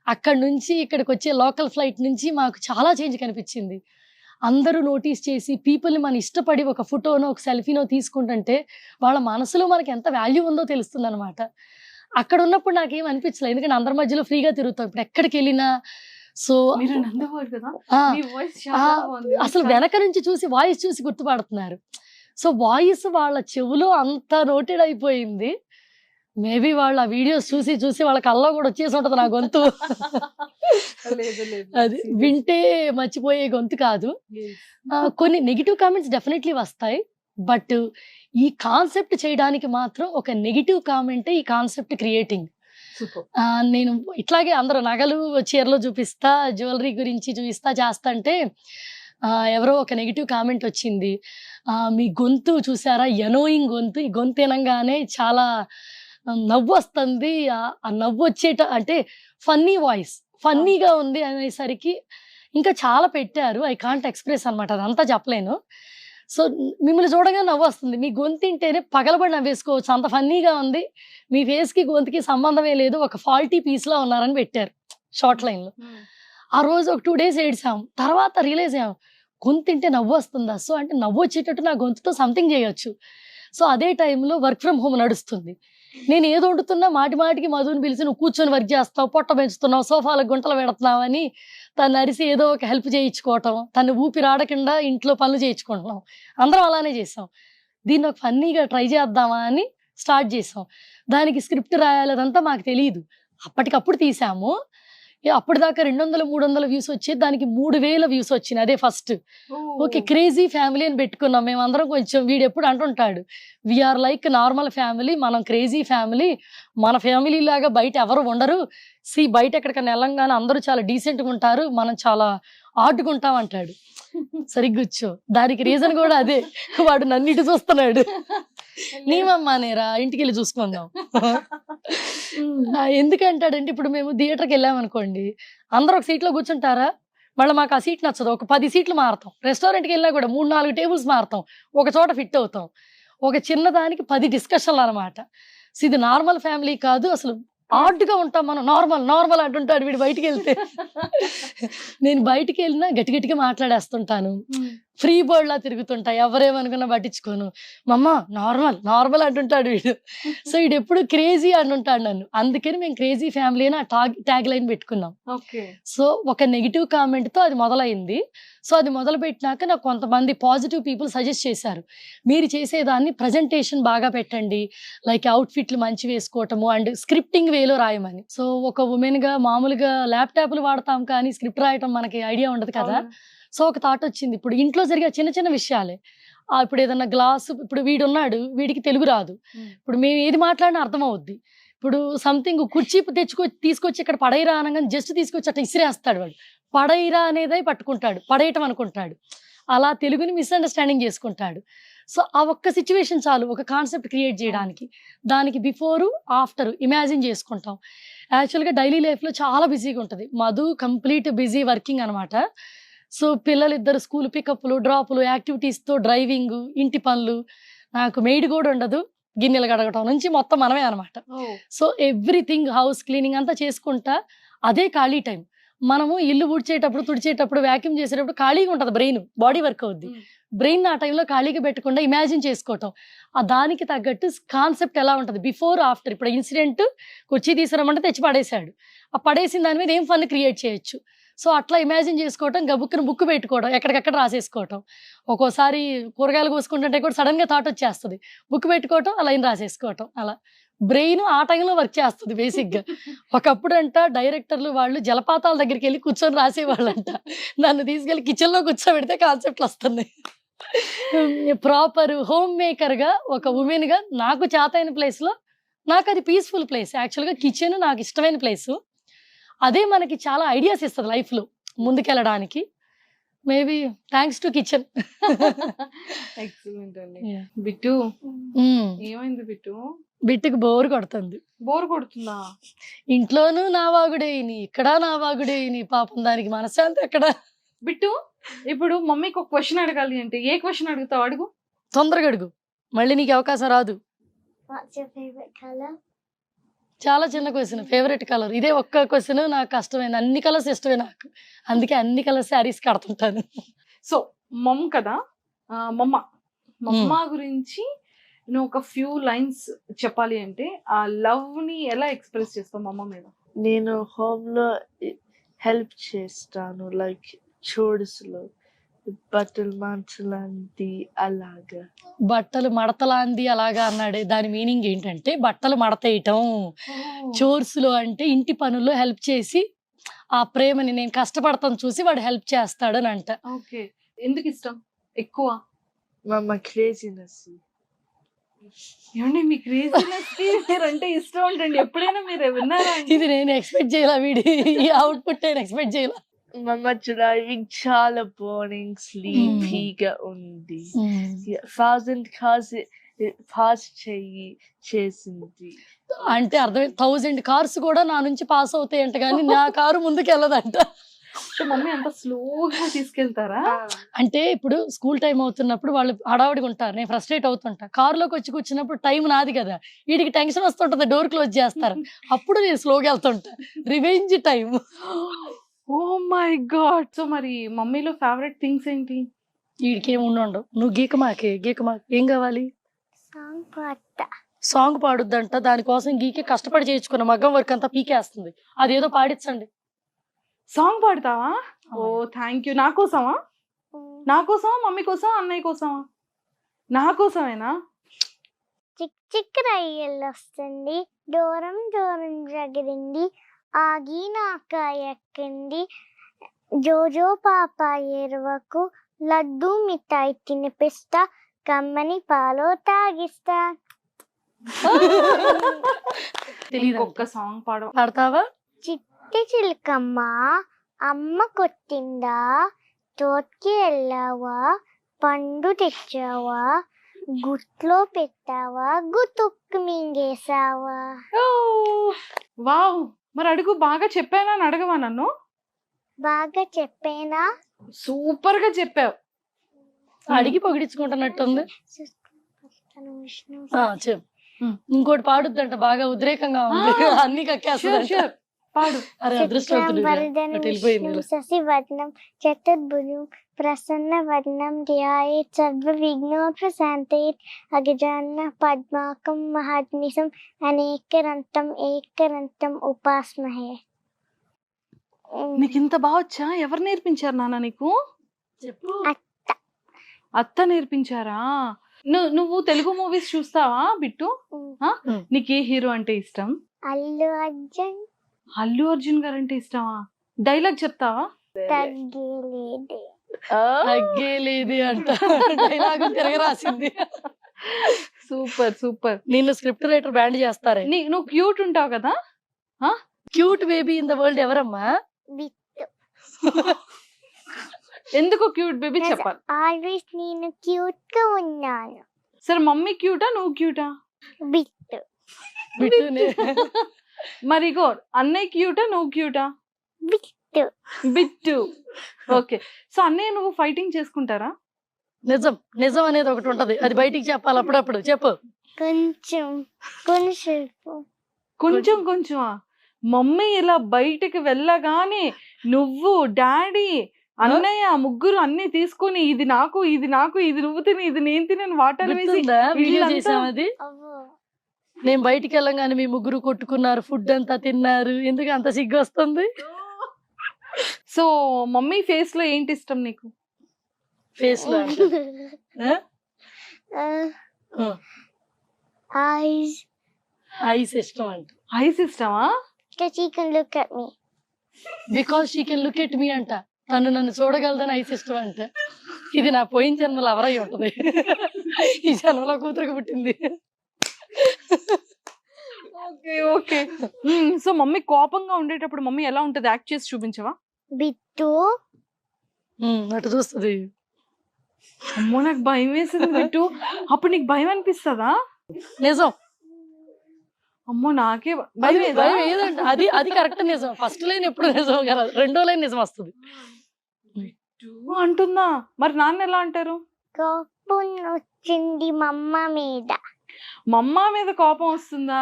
అక్కడ నుంచి ఇక్కడికి వచ్చే లోకల్ ఫ్లైట్ నుంచి మాకు చాలా చేంజ్ కనిపించింది. అందరూ నోటీస్ చేసి పీపుల్ని మన ఇష్టపడి ఒక ఫోటోనో ఒక సెల్ఫీనో తీసుకుంటుంటే వాళ్ళ మనసులో మనకి ఎంత వాల్యూ ఉందో తెలుస్తుంది అనమాట. అక్కడ ఉన్నప్పుడు నాకేం అనిపించలేదు, ఎందుకంటే అందరి మధ్యలో ఫ్రీగా తిరుగుతాం. ఇప్పుడు ఎక్కడికి వెళ్ళినా సో అసలు వెనక నుంచి చూసి వాయిస్ చూసి గుర్తుపడుతున్నారు. సో వాయిస్ వాళ్ళ చెవులో అంత నోటెడ్ అయిపోయింది. మేబీ వాళ్ళ వీడియోస్ చూసి వాళ్ళ కల్లో కూడా వచ్చేసి ఉంటది నా గొంతు. అది వింటే మర్చిపోయే గొంతు కాదు. కొన్ని నెగిటివ్ కామెంట్స్ డెఫినెట్లీ వస్తాయి. బట్ ఈ కాన్సెప్ట్ చేయడానికి మాత్రం ఒక నెగిటివ్ కామెంటే ఈ కాన్సెప్ట్ క్రియేటింగ్. నేను ఇట్లాగే అందరూ నగలు చీరలు చూపిస్తా, జ్యువెలరీ గురించి చూపిస్తా చేస్తా అంటే ఎవరో ఒక నెగిటివ్ కామెంట్ వచ్చింది, మీ గొంతు చూసారా ఎనోయింగ్ గొంతు, ఈ గొంతు వినంగానే చాలా నవ్వు వస్తుంది, ఆ నవ్వు వచ్చేట అంటే ఫన్నీ వాయిస్, ఫన్నీగా ఉంది అనేసరికి ఇంకా చాలా పెట్టారు. ఐ కాంట్ ఎక్స్ప్రెస్ అనమాట, అదంతా చెప్పలేను. సో మిమ్మల్ని చూడగా నవ్వు వస్తుంది, మీ గొంతు తింటేనే పగలబడి నవ్వేసుకోవచ్చు, అంత ఫన్నీగా ఉంది, మీ ఫేస్కి గొంతుకి సంబంధమే లేదు, ఒక ఫాల్టీ పీస్లో ఉన్నారని పెట్టారు షార్ట్ లైన్లో. ఆ రోజు ఒక 2 days ఏడ్చాం. తర్వాత రియలైజ్ అయ్యాం, గొంతు తింటే నవ్వు వస్తుందా, సో అంటే నవ్వు వచ్చేటట్టు నా గొంతుతో సంథింగ్ చేయొచ్చు. సో అదే టైంలో వర్క్ ఫ్రమ్ హోమ్ నడుస్తుంది. నేను ఏదో వండుతున్నా మాటికి మధుని పిలిచి నువ్వు కూర్చొని వర్క్ చేస్తావు, పొట్ట పెంచుతున్నావు, సోఫాలకు గుంటలు పెడుతున్నావు అని తను అరిసి ఏదో ఒక హెల్ప్ చేయించుకోవటం, తను ఊపిరాడకుండా ఇంట్లో పనులు చేయించుకుంటున్నాం. అందరం అలానే చేసాం. దీన్ని ఒక ఫన్నీగా ట్రై చేద్దామా అని స్టార్ట్ చేసాం. దానికి స్క్రిప్ట్ రాయాలి అదంతా మాకు తెలియదు, అప్పటికప్పుడు తీసాము. అప్పటిదాకా 200-300 వ్యూస్ వచ్చేది, దానికి 3000 వ్యూస్ వచ్చినాయి. అదే ఫస్ట్. ఓకే, క్రేజీ ఫ్యామిలీ అని పెట్టుకున్నాం మేమందరం. కొంచెం వీడు ఎప్పుడు అంటుంటాడు, వీఆర్ లైక్ నార్మల్ ఫ్యామిలీ, మనం క్రేజీ ఫ్యామిలీ, మన ఫ్యామిలీ లాగా బయట ఎవరు ఉండరు. బయట ఎక్కడికైనా వెళ్ళంగానే అందరూ చాలా డీసెంట్గా ఉంటారు, మనం చాలా ఆడుకుంటాం అంటాడు. సరిగ్గా కూర్చో. దానికి రీజన్ కూడా అదే, వాడు నన్ను ఇటు చూస్తున్నాడు. నీమమ్మా నేరా, ఇంటికి వెళ్ళి చూసుకుందాం. ఎందుకంటాడంటే ఇప్పుడు మేము థియేటర్కి వెళ్ళామనుకోండి, అందరూ ఒక సీట్లో కూర్చుంటారా, మళ్ళీ మాకు ఆ సీట్ నచ్చదు, ఒక 10 సీట్లు మారుతాం. రెస్టారెంట్కి వెళ్ళినా కూడా 3-4 టేబుల్స్ మారుతాం, ఒక చోట ఫిట్ అవుతాం. ఒక చిన్నదానికి 10 డిస్కషన్లు అనమాట. సో ఇది నార్మల్ ఫ్యామిలీ కాదు, అసలు ఆర్డ్గా ఉంటాం మనం. నార్మల్ అంటుంటాడు వీడు బయటికి వెళ్తే. నేను బయటికి వెళ్ళినా గట్టిగా మాట్లాడేస్తుంటాను, ఫ్రీ బర్డ్ లా తిరుగుతుంటా, ఎవరేమనుకున్నా పట్టించుకోను. మమ్మ నార్మల్ అంటుంటాడు వీడు. సో వీడు ఎప్పుడు క్రేజీ అంటుంటాడు నన్ను. అందుకని మేము క్రేజీ ఫ్యామిలీ అని ఆ ట్యాగ్ లైన్ పెట్టుకున్నాం. సో ఒక నెగిటివ్ కామెంట్ తో అది మొదలైంది. సో అది మొదలు పెట్టినాక నాకు కొంతమంది పాజిటివ్ పీపుల్ సజెస్ట్ చేశారు, మీరు చేసేదాన్ని ప్రజెంటేషన్ బాగా పెట్టండి, లైక్ అవుట్ఫిట్లు మంచి వేసుకోవటము అండ్ స్క్రిప్టింగ్ వేలో రాయమని. సో ఒక ఉమెన్ గా మామూలుగా ల్యాప్టాప్లు వాడతాం కానీ స్క్రిప్ట్ రాయటం మనకి ఐడియా ఉండదు కదా. సో ఒక థాట్ వచ్చింది, ఇప్పుడు ఇంట్లో జరిగే చిన్న విషయాలే, ఇప్పుడు ఏదన్నా గ్లాసు, ఇప్పుడు వీడున్నాడు, వీడికి తెలుగు రాదు, ఇప్పుడు మేము ఏది మాట్లాడినా అర్థం అవుద్ది. ఇప్పుడు సంథింగ్ కుర్చీ తీసుకొచ్చి ఇక్కడ పడైరా అనగానే జస్ట్ తీసుకొచ్చి అట్లా ఇసిరేస్తాడు వాడు. పడైరా అనేది పట్టుకుంటాడు, పడేయటం అనుకుంటాడు. అలా తెలుగుని మిస్అండర్స్టాండింగ్ చేసుకుంటాడు. సో ఆ ఒక్క సిచ్యువేషన్ చాలు ఒక కాన్సెప్ట్ క్రియేట్ చేయడానికి. దానికి బిఫోరు ఆఫ్టర్ ఇమాజిన్ చేసుకుంటాం. యాక్చువల్గా డైలీ లైఫ్లో చాలా బిజీగా ఉంటుంది. మధు కంప్లీట్ బిజీ వర్కింగ్ అనమాట. సో పిల్లలిద్దరు స్కూల్ పికప్లు, డ్రాపులు, యాక్టివిటీస్తో డ్రైవింగ్, ఇంటి పనులు, నాకు మెయిడ్ కూడా ఉండదు, గిన్నెలు కడగటం నుంచి మొత్తం మనమే అనమాట. సో ఎవ్రీథింగ్, హౌస్ క్లీనింగ్ అంతా చేసుకుంటా. అదే ఖాళీ టైం. మనము ఇల్లు ఊడ్చేటప్పుడు, తుడిచేటప్పుడు, వ్యాక్యూమ్ చేసేటప్పుడు ఖాళీగా ఉంటుంది బ్రెయిన్, బాడీ వర్క్ అవుద్ది. బ్రెయిన్ ఆ టైంలో ఖాళీగా పెట్టకుండా ఇమాజిన్ చేసుకోవటం. ఆ దానికి తగ్గట్టు కాన్సెప్ట్ ఎలా ఉంటుంది బిఫోర్ ఆఫ్టర్. ఇప్పుడు ఇన్సిడెంట్ కుర్చీ తీసుకురమ్మంటే తెచ్చి పడేశాడు, ఆ పడేసిన దాని మీద ఏం ఫన్ క్రియేట్ చేయొచ్చు. సో అట్లా ఇమాజిన్ చేసుకోవటం, గబుక్కును బుక్ పెట్టుకోవడం, ఎక్కడికక్కడ రాసేసుకోవటం. ఒక్కోసారి కూరగాయలు కోసుకుంటుంటే కూడా సడన్ గా థాట్ వచ్చేస్తుంది, బుక్ పెట్టుకోవటం, అలా రాసేసుకోవటం. అలా బ్రెయిన్ ఆ టైంలో వర్క్ చేస్తుంది బేసిక్ గా. ఒకప్పుడు అంట డైరెక్టర్లు వాళ్ళు జలపాతాల దగ్గరికి వెళ్ళి కూర్చొని రాసేవాళ్ళంట. నన్ను తీసుకెళ్లి కిచెన్ లో కూర్చోబెడితే కాన్సెప్ట్లు వస్తున్నాయి. ప్రాపర్ హోమ్ మేకర్ గా, ఒక ఉమెన్ గా నాకు చేతైన ప్లేస్ లో, నాకు అది పీస్ఫుల్ ప్లేస్. యాక్చువల్ గా కిచెన్ నాకు ఇష్టమైన ప్లేస్. అదే మనకి చాలా ఐడియాస్ ఇస్తుంది లైఫ్ లో ముందుకెళ్ళడానికి. Maybe thanks to kitchen. Excellent అండి. బిట్టు ఏమైంది బిట్టు? బిట్టుకు బోర్ కొడుతుంది. బోర్ కొడుతుందా? ఇంట్లోనూ నా వాగుడేని, ఇక్కడ నా వాగుడేని, పాపం దానికి మనశ్శాంతి ఎక్కడ. బిట్టు ఇప్పుడు మమ్మీకి ఒక క్వశ్చన్ అడగాలి అంటే ఏ క్వశ్చన్ అడుగుతావు? అడుగు, తొందరగా అడుగు, మళ్ళీ నీకు అవకాశం రాదు. What's your favorite color? చాలా చిన్న క్వశ్చన్. ఫేవరెట్ కలర్, ఇదే ఒక్క క్వశ్చన్ నాకు కష్టమైంది. అన్ని కలర్స్ ఇష్టమే నాకు, అందుకే అన్ని కలర్ శారీస్ కడుతుంటాను. సో మమ్ కదా, మమ్మ గురించి నువ్వు ఒక ఫ్యూ లైన్స్ చెప్పాలి అంటే ఆ లవ్ ని ఎలా ఎక్స్ప్రెస్ చేస్తావు మమ్మ మీద? నేను హోమ్ లో హెల్ప్ చేస్తాను, లైక్ చోర్స్ లో, బట్టలు మార్చలాంటి అలాగా. బట్టలు మడతలాంది అలాగా అన్నాడే, దాని మీనింగ్ ఏంటంటే బట్టలు మడతేయటం. చోర్స్ లో అంటే ఇంటి పనుల్లో హెల్ప్ చేసి, ఆ ప్రేమని నేను కష్టపడతాను చూసి వాడు హెల్ప్ చేస్తాడని అంట. ఓకే, ఎందుకు ఇష్టం ఎక్కువ? మమ్మ క్రేజీనెస్. ఏమండి మీ క్రేజీనెస్ అంటే ఇష్టం ఉంటుంది, ఎప్పుడైనా మీరు విన్నారా? ఇది నేను ఎక్స్పెక్ట్ చేయాల, వీడి ఈ అవుట్పుట్ నేను ఎక్స్పెక్ట్ చేయాల. మమ్మ డ్రైవింగ్ చాలా బోరింగ్, స్లీపీగా ఉంది. 1000 కార్స్ పాస్ చేసింది అంటే అర్థం 1000 కార్స్ కూడా నా నుంచి పాస్ అవుతాయంట, కానీ నా కారు ముందుకు వెళ్ళదంట. మమ్మీ అంత స్లోగా తీసుకెళ్తారా? అంటే ఇప్పుడు స్కూల్ టైం అవుతున్నప్పుడు వాళ్ళు హడావుడిగా ఉంటారు, నేను ఫ్రస్ట్రేట్ అవుతుంటా. కారులోకి వచ్చి కూర్చున్నప్పుడు టైం నాది కదా, వీడికి టెన్షన్ వస్తుంటది, డోర్ క్లోజ్ చేస్తారు, అప్పుడు నేను స్లోగా వెళ్తుంటా. Revenge time. Oh my god. So మరి మమ్మీలో ఫేవరెట్ థింగ్స్ ఏంటి? వీడికి ఏమి ఉండవు. నువ్వు గీకమాకే ఏం కావాలి? Song పాడతా. సాంగ్ పాడుద్దంట, దానికోసం గీకే కష్టపడి చేయించుకున్న మగ్గం వర్క్ అంతా పీకేస్తుంది. అదేదో పాడించండి. సాంగ్ పాడతావా? Oh thank you. నా కోసమా? నా కోసమా, మమ్మీ కోసమా, అన్నయ్య కోసమా? నా కోసమేనా? చిక్ చిక్ రయ్యలు వస్తుంది, దూరం దూరం జగిరింది, ఆగి నాక ఎక్కింది, జోజో పాప ఎరువకు, లడ్డు మిఠాయి తినిపిస్తా, కమ్మని పాలో తాగిస్తా. ఒక్క సాంగ్ పాడతావా? చిట్టి చిలకమ్మ అమ్మ కొట్టిందా, తోటకి వెళ్ళావా, పండు తెచ్చావా, గుట్లో పెట్టావా, గుతుక్కు మింగేసావా? వావ్, మరి అడుగు. బాగా చెప్పానా అని అడగవా నన్ను? బాగా చెప్పేనా? సూపర్ గా చెప్పావు. అడిగి పొగిడించుకుంటున్నట్టుంది. చెప్పు. ఇంకోటి పాడుద్దంట, బాగా ఉద్రేకంగా ఉంది. అన్ని కక్కేస్తుంది. పాడు. అరే అదృష్టవంతుడు. శశివర్ణం చతుర్భుజం ప్రసన్నవర్ణం ధ్యాయేత్ సర్వవిఘ్నోపశాంతయేత్ అగజానన పద్మాకం మహాద్నిశం ఏకరంతం ఉపాస్మహే. నీకు ఇంత బాగా వచ్చా? ఎవరు నేర్పించారు నాన్న నీకు? చెప్పు. అత్త నేర్పించారా? నువ్వు తెలుగు మూవీస్ చూస్తావా బిట్టు? నీకు ఏ హీరో అంటే ఇష్టం? అల్లు అర్జున్. అల్లు అర్జున్ గారు అంటే ఇష్టమా? డైలాగ్ చెప్తావా? తగ్గేలేది అంట. డైలాగ్ తిరగరాసింది. Super super. నిన్ను స్క్రిప్ట్ రైటర్ బ్యాండ్ చేస్తారే. నువ్వు క్యూట్ ఉంటావు కదా? Cute baby in the world ఎవరమ్మా? ఎందుకు క్యూట్ బేబీ చెప్పాలి? ఆల్వేస్ నేను క్యూట్ గా ఉన్నాను. సరే మమ్మీ క్యూటా నువ్వు క్యూటా? బిట్టు. మరి గో అన్నయ్య క్యూటా నువ్వు క్యూటా? బిట్టు. బిట్టు. ఓకే. సో అన్నయ్య నువ్వు ఫైటింగ్ చేసుకుంటారా? నిజం నిజం అనేది ఒకటి ఉంటది, అది బయటికి చెప్పాలి అప్పుడప్పుడు. చెప్పు. కొంచెం కొంచెం కొంచెమా? మమ్మీ ఇలా బయటికి వెళ్ళగానే నువ్వు డాడీ అన్నయ్య ముగ్గురు అన్ని తీసుకొని ఇది నాకు ఇది నాకు ఇది నువ్వు తిని ఇది నేను తినని వాటర్ వేసి వీడియో చేసాం. అది నేను బయటికి వెళ్ళగానే మీ ముగ్గురు కొట్టుకున్నారు, ఫుడ్ అంతా తిన్నారు. ఎందుకు అంత సిగ్గు వస్తుంది? సో మమ్మీ ఫేస్ లో ఏంటి ఇష్టం నీకు? ఫేస్ లో eyes. ఐస్ ఇష్టం అంట. ఐస్ ఇష్టమా? Because she can look at me. Because she can look at me అంట. తను నన్ను చూడగలదని ఐస్ ఇష్టం అంట. ఇది నా పోయిన జన్మలో ఎవరై ఉంటది, ఈ జన్మలో కూతురుకు పుట్టింది. Okay okay. సో మమ్మీ కోపంగా ఉండేటప్పుడు మమ్మీ ఎలా ఉంటది? యాక్ట్ చేసి చూపించవా? బిట్టు. అటు చూస్తుంది. అమ్మో నాకు భయం వేసింది బిట్టు. అప్పుడు నీకు భయం అనిపిస్తుందా? నిజం. అమ్మో నాకే భయం ఏదంట. అది అది కరెక్ట్ నిజం. ఫస్ట్ లైన్ ఎప్పుడు నిజం కదా, రెండో లైన్ నిజం వస్తుంది అంటుందా? మరి నాన్న ఎలా అంటారు? కోపం వచ్చింది మమ్మ మీద. మమ్మ మీద కోపం వస్తుందా?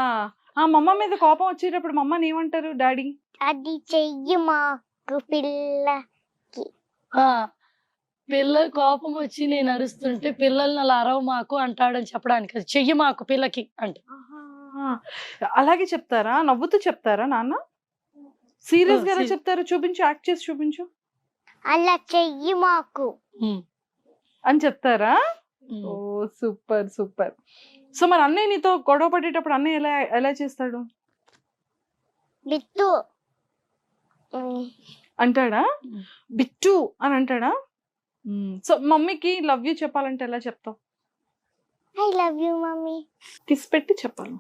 ఆ మమ్మ మీద కోపం వచ్చేటప్పుడు మమ్మని ఏమంటారు డాడీ? అది చెయ్యి మాకు పిల్లకి. పిల్ల కోపం వచ్చి నేను అరుస్తుంటే పిల్లల్ని అలా అరవ మాకు అంటాడని చెప్పడానికి. అది చెయ్యి మాకు పిల్లకి అంటే. అలాగే చెప్తారా? నవ్వుతూ చెప్తారా నాన్న? సీరియస్ గా చెప్తారు? చూపించు, యాక్ట్ చేసి చూపించు. అలా చెయ్యి మాకు అని చెప్తారా? ఓ సూపర్ సూపర్. సో మరి అన్నయ్య నీతో గొడవ పడేటప్పుడు అన్నయ్య ఎలా ఎలా చేస్తాడు? బిట్టు అంటాడా? బిట్టు అని అంటాడా? సో మమ్మీకి లవ్ యూ చెప్పాలంటే ఎలా చెప్తావు? I love you mummy. Kiss పెట్టి చెప్పాలి.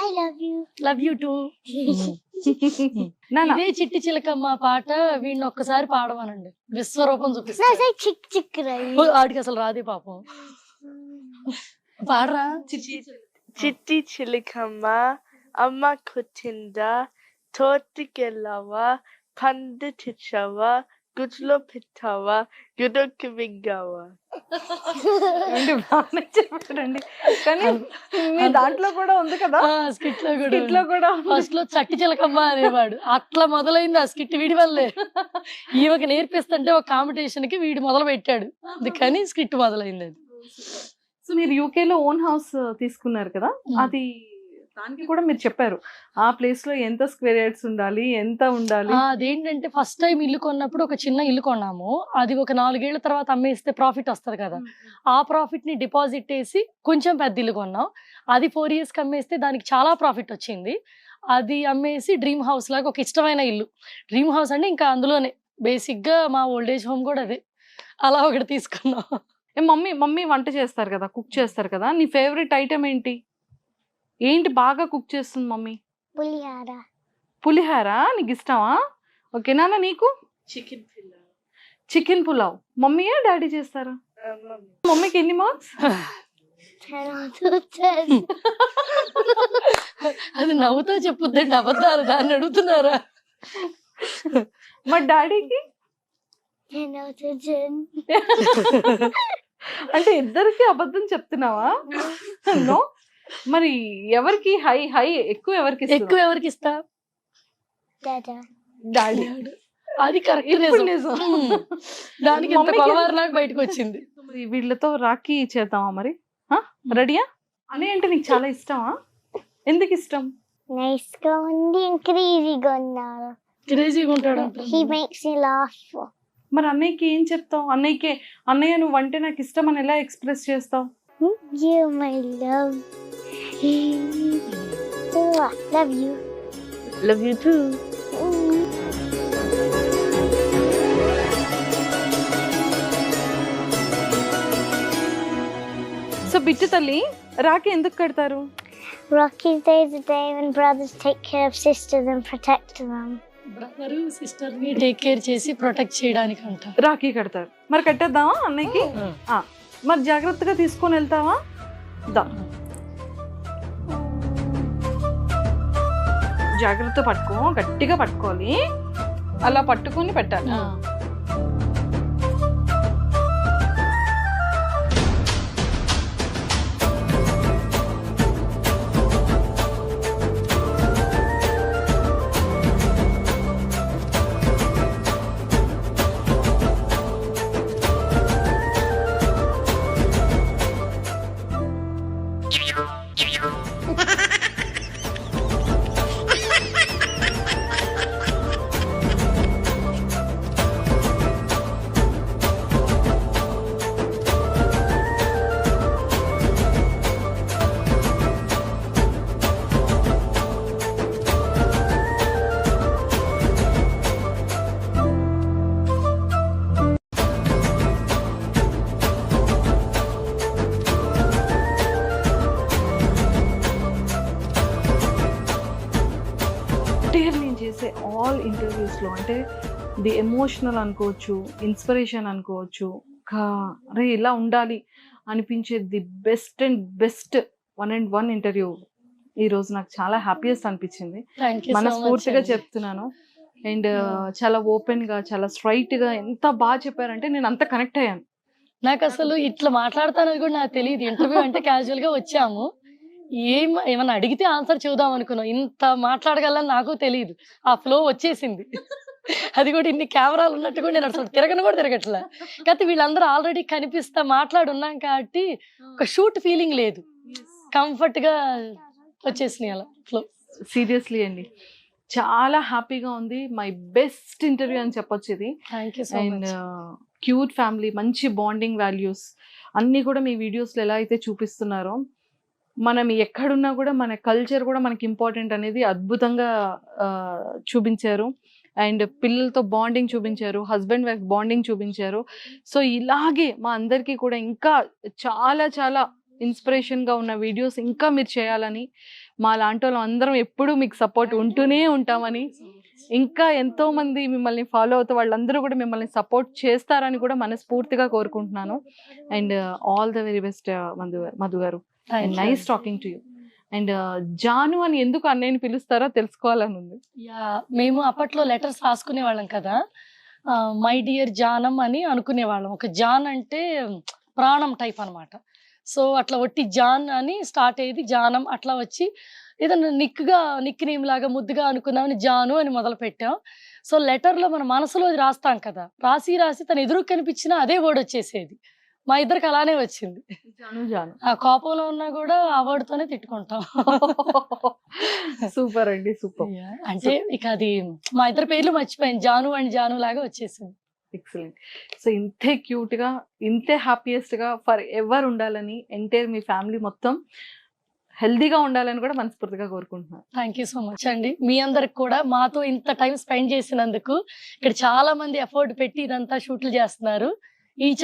I love you. Love you two. ఇదే చిట్టి చిలకమ్మ పాట వీడిని ఒక్కసారి పాడమనండి, విశ్వరూపం చూపిస్తా. చిక్ చిక్ ఆడికి అసలు రాదే పాపం. పాడరా. చిట్టి చిలకమ్మ అమ్మ కొట్టిందా, తోటకెళ్ళావా, పండు తెచ్చావా, గుడ్లో పెట్టావా, గుడ్డకి మింగావా. చెప్పండి కానీ దాంట్లో కూడా ఉంది కదా, స్కిట్ లో కూడా ఫస్ట్ లో చట్టి చిలకమ్మ అనేవాడు. అట్లా మొదలైంది ఆ స్కిట్ వీడి వల్లే. ఈమెకి నేర్పిస్తుంటే ఒక కాంపిటీషన్ కి వీడు మొదలు పెట్టాడు, అందుకని స్కిట్ మొదలైంది. సో మీరు యూకే లో ఓన్ హౌస్ తీసుకున్నారు కదా, అది దానికి కూడా మీరు చెప్పారు ఆ ప్లేస్ లో ఎంత స్క్వేర్ యార్డ్స్ ఉండాలి, ఎంత ఉండాలి. అదేంటంటే ఫస్ట్ టైం ఇల్లు కొన్నప్పుడు ఒక చిన్న ఇల్లు కొన్నాము. అది ఒక 4 ఏళ్ల తర్వాత అమ్మేస్తే ప్రాఫిట్ వస్తుంది కదా, ఆ ప్రాఫిట్ ని డిపాజిట్ వేసి కొంచెం పెద్ద ఇల్లు కొన్నాం. అది 4 years కి అమ్మేస్తే దానికి చాలా ప్రాఫిట్ వచ్చింది. అది అమ్మేసి డ్రీమ్ హౌస్ లాగా ఒక ఇష్టమైన ఇల్లు, డ్రీమ్ హౌస్ అంటే ఇంకా అందులోనే బేసిక్ గా మా ఓల్డేజ్ హోమ్ కూడా అదే, అలా ఒకటి తీసుకున్నాం. మమ్మీ వంట చేస్తారు కదా, కుక్ చేస్తారు కదా, నీ ఫేవరెట్ ఐటమ్ ఏంటి? ఏంటి బాగా కుక్ చేస్తుంది మమ్మీ? పులిహార. పులిహార నీకు ఇష్టమా? ఓకే నాన్న నీకు చికెన్ పిల్ల చికెన్ పులావ్ మమ్మీయా డాడీ చేస్తారా? మమ్మీకి ఎన్ని మార్క్స్? 10 out of 10. అది నవ్వుతో చెప్పుద్దండి, అబద్ధాలు దాన్ని అడుగుతున్నారా? మరి డాడీకి 10 out of 10. అంటే ఇద్దరికి అబద్ధం చెప్తున్నావా? నో. మరి ఎవరికి హై హై ఎక్కువ ఎవరికి ఎక్కువ ఎవరికి ఇస్తా? Dada. డాడీ. అది కరెక్ట్ ఇప్పుడు నిజం. దానికి ఎంత మమ్మీకి కొలవారు నాకు బయటకు వచ్చింది. మరి వీళ్ళతో రాఖీ చేద్దామా మరి? రెడీయా? అనే అంటే నీకు చాలా ఇష్టమా? ఎందుకు ఇష్టం? Nice గా ఉంది and crazy గా ఉన్నారు. క్రేజీగా ఉంటాడు. He makes me laugh. మరి అన్నయ్యకి ఏం చెప్తావు? అన్నయ్య నువ్వు అంటే నాకు ఇష్టం అని ఎలా ఎక్స్ప్రెస్ చేస్తావు? You my love. Love you. Love you too. So Bittu తల్లి రాఖీ ఎందుకు కడతారు? Rocky's Day is a day when brothers take care of sisters and protect them. Brother sister ని టేక్ కేర్ చేసి ప్రొటెక్ట్ చేయడానికి అంట. రాఖీ కడతారు. మరి కట్టేద్దామా అన్నయ్యకి? మరి జాగ్రత్తగా తీసుకొని వెళ్తావా? దా జాగ్రత్త పట్టుకో, గట్టిగా పట్టుకోవాలి, అలా పట్టుకొని పెట్టాలి. నేను చేసే ఆల్ ఇంటర్వ్యూస్లో అంటే ది ఎమోషనల్ అనుకోవచ్చు, ఇన్స్పిరేషన్ అనుకోవచ్చు, అరే ఇలా ఉండాలి అనిపించే the best and best 1 interview ఈరోజు నాకు చాలా హ్యాపీయెస్ట్ అనిపించింది. మనస్ఫూర్తిగా చెప్తున్నాను. అండ్ చాలా ఓపెన్గా, చాలా స్ట్రైట్గా ఎంత బాగా చెప్పారంటే నేను అంత కనెక్ట్ అయ్యాను. నాకు అసలు ఇట్లా మాట్లాడతానని కూడా నాకు తెలియదు. ఇంటర్వ్యూ అంటే క్యాజువల్ గా వచ్చాము, ఏమన్నా అడిగితే ఆన్సర్ చూద్దాం అనుకున్నాం. ఇంత మాట్లాడగలని నాకు తెలియదు. ఆ ఫ్లో వచ్చేసింది. అది కూడా ఇన్ని కెమెరాలు ఉన్నట్టు కూడా నేను అసలు తిరగను కూడా తిరగట్లే. కాకపోతే వీళ్ళందరూ ఆల్రెడీ కనిపిస్తా మాట్లాడున్నాం కాబట్టి ఒక షూట్ ఫీలింగ్ లేదు, కంఫర్ట్ గా వచ్చేసినాయి అలా ఫ్లో. సీరియస్లీ అండి చాలా హ్యాపీగా ఉంది. మై బెస్ట్ ఇంటర్వ్యూ అని చెప్పొచ్చు ఇది. అండ్ క్యూట్ ఫ్యామిలీ, మంచి బాండింగ్ వాల్యూస్ అన్నీ కూడా మీ వీడియోస్లో ఎలా అయితే చూపిస్తున్నారో, మనం ఎక్కడున్నా కూడా మన కల్చర్ కూడా మనకి ఇంపార్టెంట్ అనేది అద్భుతంగా చూపించారు. అండ్ పిల్లలతో బాండింగ్ చూపించారు, హస్బెండ్ వైఫ్ బాండింగ్ చూపించారు. సో ఇలాగే మా అందరికీ కూడా ఇంకా చాలా చాలా ఇన్స్పిరేషన్గా ఉన్న వీడియోస్ ఇంకా మీరు చేయాలని, మా లాంటి వాళ్ళు అందరం ఎప్పుడూ మీకు సపోర్ట్ ఉంటూనే ఉంటామని, ఇంకా ఎంతోమంది మిమ్మల్ని ఫాలో అవుతూ వాళ్ళందరూ కూడా మిమ్మల్ని సపోర్ట్ చేస్తారని కూడా మనస్ఫూర్తిగా కోరుకుంటున్నాను. And all the very best Madhu garu. Nice talking to you. And Janu అని ఎందుకు అన్నయ్యని పిలుస్తారో తెలుసుకోవాలని ఉంది. మేము అప్పట్లో లెటర్స్ రాసుకునే వాళ్ళం కదా, మై డియర్ జానం అని అనుకునేవాళ్ళం. ఒక జాన్ అంటే ప్రాణం టైప్ అనమాట. సో అట్లా ఒట్టి జాన్ అని స్టార్ట్ అయ్యేది, జానం అట్లా వచ్చి ఏదన్నా నిక్ నేమ్ లాగా ముద్దుగా అనుకుందామని జాను అని మొదలు పెట్టాం. సో లెటర్లో మన మనసులో రాస్తాం కదా, రాసి తన ఎదురు కనిపించినా అదే వర్డ్ వచ్చేసేది. మా ఇద్దరికి అలానే వచ్చింది. ఆ కోపంలో ఉన్నా కూడా ఆ వర్డ్ తోనే తిట్టుకుంటాం. సూపర్ అండి, సూపర్. అంటే ఇక అది మా ఇద్దరు పేర్లు మర్చిపోయాను, జాను అండ్ జాను లాగా వచ్చేసింది. ఎక్సలెంట్. సో ఇంతే క్యూట్ గా, ఇంతే హ్యాపీయెస్ట్ గా ఫర్ ఎవర్ ఉండాలని, ఎంటైర్ మీ ఫ్యామిలీ మొత్తం హెల్దీగా ఉండాలని కూడా మనస్ఫూర్తిగా కోరుకుంటున్నాను. థ్యాంక్ యూ సో మచ్ అండి. మీ అందరికి కూడా మాతో ఇంత టైం స్పెండ్ చేసినందుకు. ఇక్కడ చాలా మంది ఎఫర్ట్ పెట్టి ఇదంతా షూట్లు చేస్తున్నారు. ఈచ్